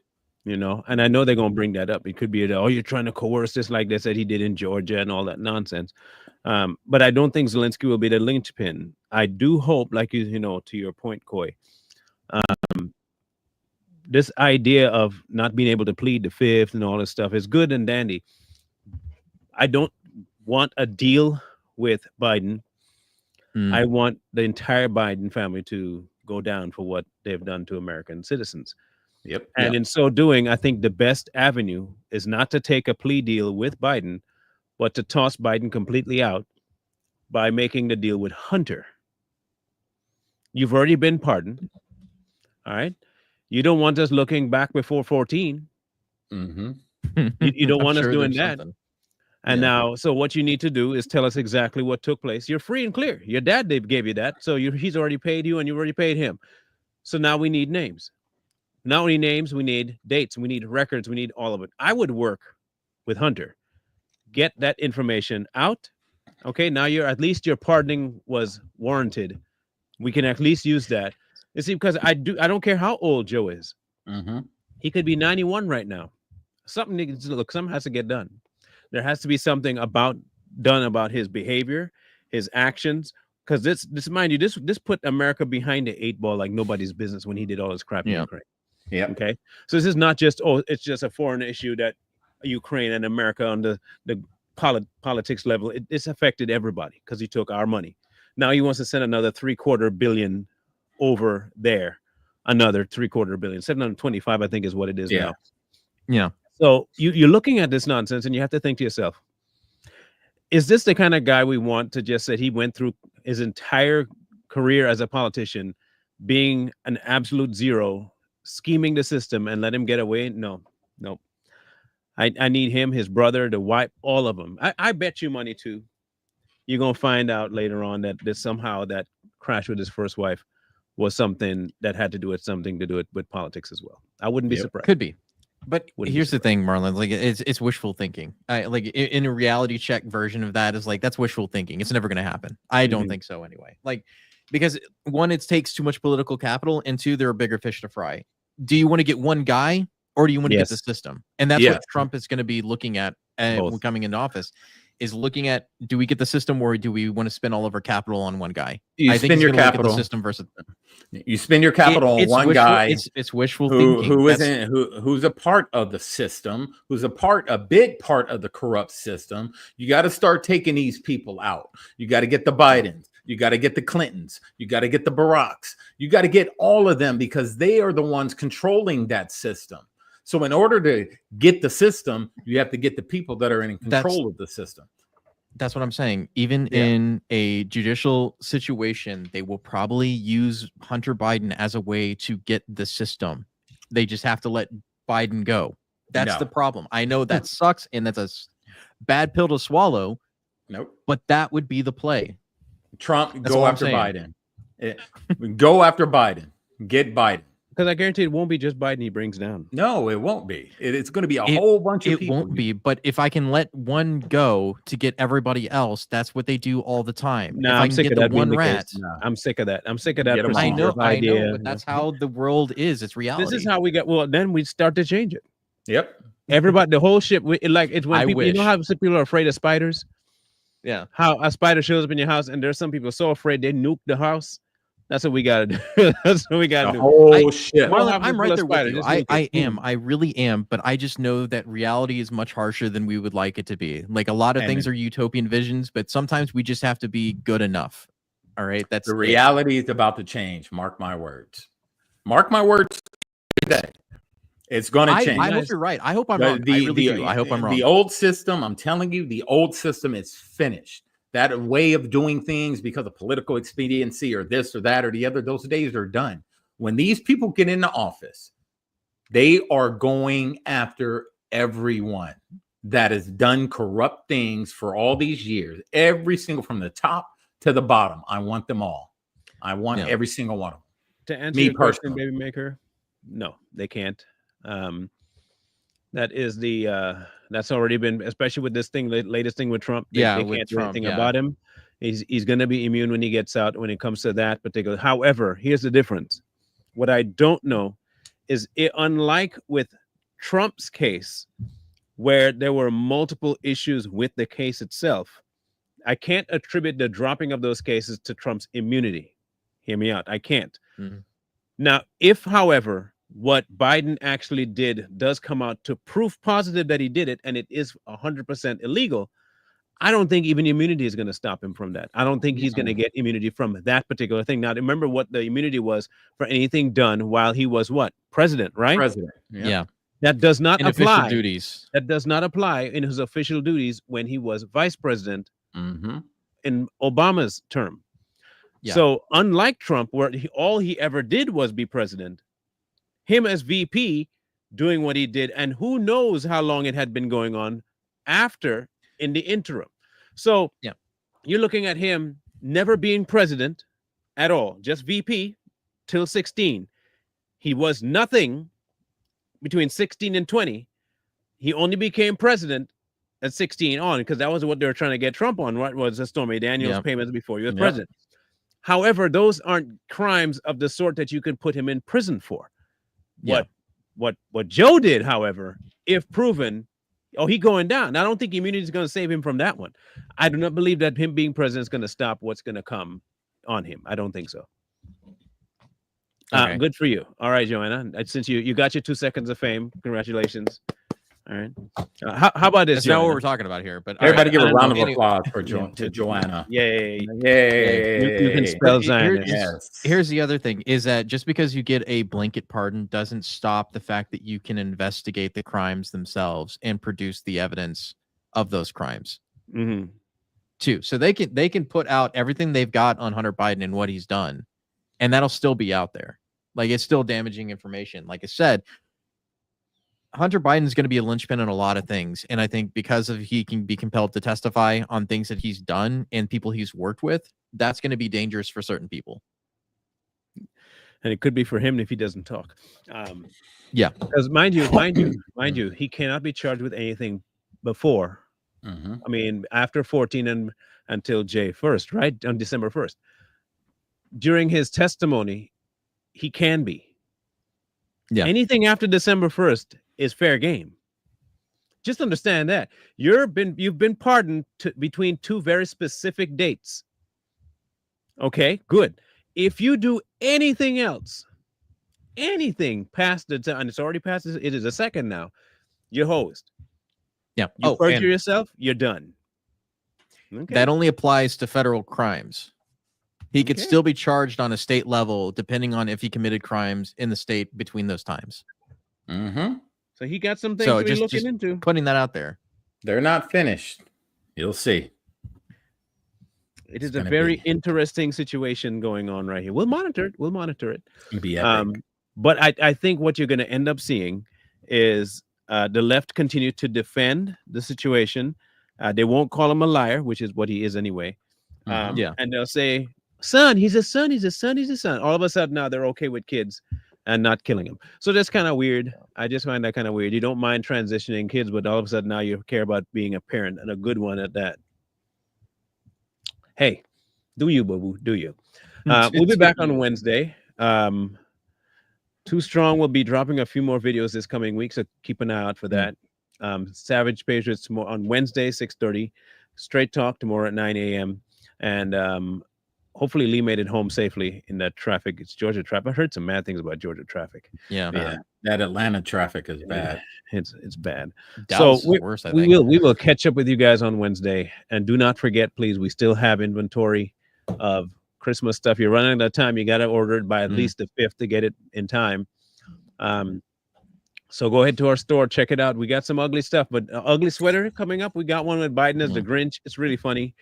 [SPEAKER 1] And I know they're going to bring that up. It could be, you're trying to coerce this like they said he did in Georgia and all that nonsense. But I don't think Zelensky will be the linchpin. I do hope, like, to your point, Coy, this idea of not being able to plead the fifth and all this stuff is good and dandy. I don't want a deal with Biden. I want the entire Biden family to go down for what they've done to American citizens.
[SPEAKER 2] Yep.
[SPEAKER 1] And in so doing, I think the best avenue is not to take a plea deal with Biden, but to toss Biden completely out by making the deal with Hunter. You've already been pardoned. All right. You don't want us looking back before 14. You don't want us doing that. And now, so what you need to do is tell us exactly what took place. You're free and clear. Your dad, they gave you that. So he's already paid you and you already paid him. So now we need names. Not only names, we need dates, we need records, we need all of it. I would work with Hunter. Get that information out. Okay, now at least your pardoning was warranted. We can at least use that. You see, because I don't care how old Joe is. He could be 91 right now. Something has to get done. There has to be something done about his behavior, his actions. Because this mind you, this put America behind the 8 ball like nobody's business when he did all this crap in Ukraine.
[SPEAKER 2] Yeah.
[SPEAKER 1] Okay. So this is not just it's just a foreign issue that Ukraine and America on the politics level. It's affected everybody because he took our money. Now he wants to send another $750 million over there. Another $750 million, 725, I think, is what it is now.
[SPEAKER 3] Yeah.
[SPEAKER 1] So you're looking at this nonsense, and you have to think to yourself: is this the kind of guy we want to just say he went through his entire career as a politician, being an absolute zero? Scheming the system and let him get away? No. I need him, his brother, to wipe all of them. I bet you money too. You're gonna find out later on that somehow that crash with his first wife was something that had to do with politics as well. I wouldn't be surprised.
[SPEAKER 3] Could be. But here's the thing, Marlon. Like, it's wishful thinking. In a reality check version of that is like, that's wishful thinking. It's never gonna happen. I don't think so anyway. Like, because one, it takes too much political capital, and two, there are bigger fish to fry. Do you want to get one guy, or do you want to get the system? And that's what Trump is going to be looking at coming into office, is looking at, do we get the system, or do we want to spend all of our capital on one guy?
[SPEAKER 2] I think your capital
[SPEAKER 3] system versus
[SPEAKER 2] you spend your capital on one guy.
[SPEAKER 3] It's wishful thinking.
[SPEAKER 2] Who's a part of the system, who's a big part of the corrupt system. You got to start taking these people out. You got to get the Bidens. You got to get the Clintons. You got to get the Baracks. You got to get all of them, because they are the ones controlling that system. So in order to get the system, you have to get the people that are in control of the system.
[SPEAKER 3] That's what I'm saying. Even in a judicial situation, they will probably use Hunter Biden as a way to get the system. They just have to let Biden go. That's the problem. I know that sucks, and that's bad pill to swallow.
[SPEAKER 2] Nope.
[SPEAKER 3] But that would be the play.
[SPEAKER 2] Trump,
[SPEAKER 3] That's
[SPEAKER 2] go
[SPEAKER 3] all I'm
[SPEAKER 2] after
[SPEAKER 3] saying.
[SPEAKER 2] Biden. Go after Biden. Get Biden.
[SPEAKER 1] Because I guarantee it won't be just Biden he brings down.
[SPEAKER 2] No, it won't be. It's going to be a whole bunch of
[SPEAKER 3] It
[SPEAKER 2] people.
[SPEAKER 3] won't be. But if I can let one go to get everybody else, that's what they do all the time.
[SPEAKER 1] No,
[SPEAKER 3] if I
[SPEAKER 1] I'm
[SPEAKER 3] can
[SPEAKER 1] sick
[SPEAKER 3] get
[SPEAKER 1] of
[SPEAKER 3] the
[SPEAKER 1] that being
[SPEAKER 3] one
[SPEAKER 1] the
[SPEAKER 3] rat.
[SPEAKER 1] case. I'm sick of that. I'm sick of that.
[SPEAKER 2] Get 'em all.
[SPEAKER 3] I know,
[SPEAKER 1] idea.
[SPEAKER 3] but that's how the world is. It's reality.
[SPEAKER 1] This is how we get. Well, then we start to change it.
[SPEAKER 2] Yep.
[SPEAKER 1] Everybody, the whole ship. It's when
[SPEAKER 3] I
[SPEAKER 1] people. You know
[SPEAKER 3] wish.
[SPEAKER 1] how some people are afraid of spiders.
[SPEAKER 3] Yeah.
[SPEAKER 1] How a spider shows up in your house, and there's some people so afraid they nuke the house. That's what we gotta do. That's what we gotta do.
[SPEAKER 2] Whole shit.
[SPEAKER 3] Marlon, I'm right there with
[SPEAKER 1] spider,
[SPEAKER 3] you.
[SPEAKER 1] just
[SPEAKER 3] I
[SPEAKER 1] nuke it.
[SPEAKER 3] am. I really am. But I just know that reality is much harsher than we would like it to be. Like a lot of things are utopian visions, but sometimes we just have to be good enough. All right. That's
[SPEAKER 2] The reality is about to change. Mark my words. Mark my words today. It's going to change.
[SPEAKER 3] I hope you're right. I hope I'm wrong. I really do. I hope I'm wrong.
[SPEAKER 2] The old system, I'm telling you, the old system is finished. That way of doing things because of political expediency or this or that or the other, those days are done. When these people get into office, they are going after everyone that has done corrupt things for all these years. Every single, from the top to the bottom. I want them all. I want every single one of them.
[SPEAKER 1] To answer
[SPEAKER 2] Me
[SPEAKER 1] your question,
[SPEAKER 2] personally.
[SPEAKER 1] Baby Maker, no, they can't. That is that's already been, especially with this thing, the latest thing with Trump. They
[SPEAKER 3] with
[SPEAKER 1] can't do
[SPEAKER 3] Trump,
[SPEAKER 1] anything about him. He's going to be immune when he gets out. When it comes to that particular, however, here's the difference. What I don't know is unlike with Trump's case, where there were multiple issues with the case itself, I can't attribute the dropping of those cases to Trump's immunity. Hear me out. I can't.
[SPEAKER 3] Mm-hmm.
[SPEAKER 1] Now, if, however, what Biden actually did does come out to proof positive that he did it, and it is 100% illegal, I don't think even immunity is going to stop him from that. I don't think he's going to get immunity from that particular thing. Now, remember what the immunity was for anything done while he was what? President, right?
[SPEAKER 2] President.
[SPEAKER 3] Yeah.
[SPEAKER 1] That does not
[SPEAKER 3] In
[SPEAKER 1] apply.
[SPEAKER 3] official duties.
[SPEAKER 1] That does not apply in his official duties when he was vice president in Obama's term.
[SPEAKER 3] Yeah.
[SPEAKER 1] So unlike Trump, where all he ever did was be president, him as VP doing what he did, and who knows how long it had been going on after in the interim. So you're looking at him never being president at all, just VP till 16. He was nothing between 16 and 20. He only became president at 16 on, because that was what they were trying to get Trump on, right? Was the Stormy Daniels payments before he was president. However, those aren't crimes of the sort that you could put him in prison for. What Joe did, however, if proven, he going down. I don't think immunity is going to save him from that one. I do not believe that him being president is going to stop what's going to come on him. I don't think so. Good for you. All right, Joanna. Since you got your 2 seconds of fame, congratulations. All right. How about this?
[SPEAKER 3] That's not what we're talking about here. But
[SPEAKER 2] everybody give a round of applause for Joanna.
[SPEAKER 1] Yay!
[SPEAKER 2] Yay!
[SPEAKER 1] You can spell Zionist.
[SPEAKER 3] Here's the other thing: is that just because you get a blanket pardon doesn't stop the fact that you can investigate the crimes themselves and produce the evidence of those crimes. Too. So they can put out everything they've got on Hunter Biden and what he's done, and that'll still be out there. Like, it's still damaging information. Like I said, Hunter Biden is going to be a linchpin in a lot of things. And I think because of he can be compelled to testify on things that he's done and people he's worked with, that's going to be dangerous for certain people.
[SPEAKER 1] And it could be for him if he doesn't talk. Because mind you, he cannot be charged with anything before. I mean, after 14 and until J 1st, right? On December 1st. During his testimony, he can be. Anything after December 1st is fair game. Just understand that. You've been pardoned between two very specific dates. Okay, good. If you do anything else, anything past the time, and it's already past, it is a second now, you're hosed.
[SPEAKER 3] Yeah.
[SPEAKER 1] You perjure yourself, you're done. Okay.
[SPEAKER 3] That only applies to federal crimes. He could still be charged on a state level, depending on if he committed crimes in the state between those times.
[SPEAKER 1] So he got some things to be looking into.
[SPEAKER 3] Putting that out there.
[SPEAKER 2] They're not finished. You'll see.
[SPEAKER 1] It is a very interesting situation going on right here. We'll monitor it.
[SPEAKER 2] It'll be epic.
[SPEAKER 1] But I think what you're going to end up seeing is the left continue to defend the situation, They won't call him a liar, which is what he is anyway.
[SPEAKER 3] Yeah.
[SPEAKER 1] And they'll say, son, he's a son, he's a son, he's a son. All of a sudden now they're okay with kids and not killing them. So that's kind of weird. I just find that kind of weird. You don't mind transitioning kids, but all of a sudden now you care about being a parent and a good one at that. Hey, do you, boo-boo, do you? We'll be back on Wednesday. Too Strong will be dropping a few more videos this coming week, so keep an eye out for that. Savage Patriots tomorrow on Wednesday, 6:30. Straight Talk tomorrow at 9 a.m. And hopefully Lee made it home safely in that traffic. It's Georgia traffic. I heard some mad things about Georgia traffic.
[SPEAKER 2] Yeah. That Atlanta traffic is bad.
[SPEAKER 1] It's bad.
[SPEAKER 3] Dallas
[SPEAKER 1] So
[SPEAKER 3] is worse, I
[SPEAKER 1] we
[SPEAKER 3] think.
[SPEAKER 1] will catch up with you guys on Wednesday. And do not forget, please, we still have inventory of Christmas stuff. You're running out of time. You got to order it by at least the 5th to get it in time. So go ahead to our store, check it out. We got some ugly stuff, but ugly sweater coming up. We got one with Biden as the Grinch. It's really funny.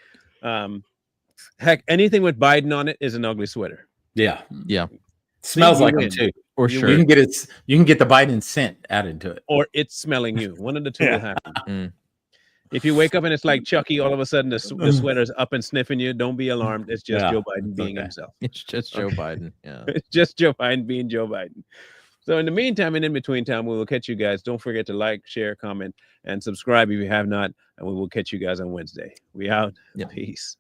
[SPEAKER 1] Heck, anything with Biden on it is an ugly sweater.
[SPEAKER 2] Yeah.
[SPEAKER 1] Think
[SPEAKER 2] Smells
[SPEAKER 1] you
[SPEAKER 2] like
[SPEAKER 1] win.
[SPEAKER 2] them too.
[SPEAKER 3] Or
[SPEAKER 1] You
[SPEAKER 3] sure.
[SPEAKER 2] You can get the Biden scent added to it.
[SPEAKER 1] Or it's smelling you. One of the two will happen. If you wake up and it's like Chucky, all of a sudden the sweater's up and sniffing you, don't be alarmed. It's just Joe Biden being himself.
[SPEAKER 3] It's just Joe Biden. Yeah.
[SPEAKER 1] It's just Joe Biden being Joe Biden. So in the meantime and in between time, we will catch you guys. Don't forget to like, share, comment, and subscribe if you have not. And we will catch you guys on Wednesday. We out. Peace.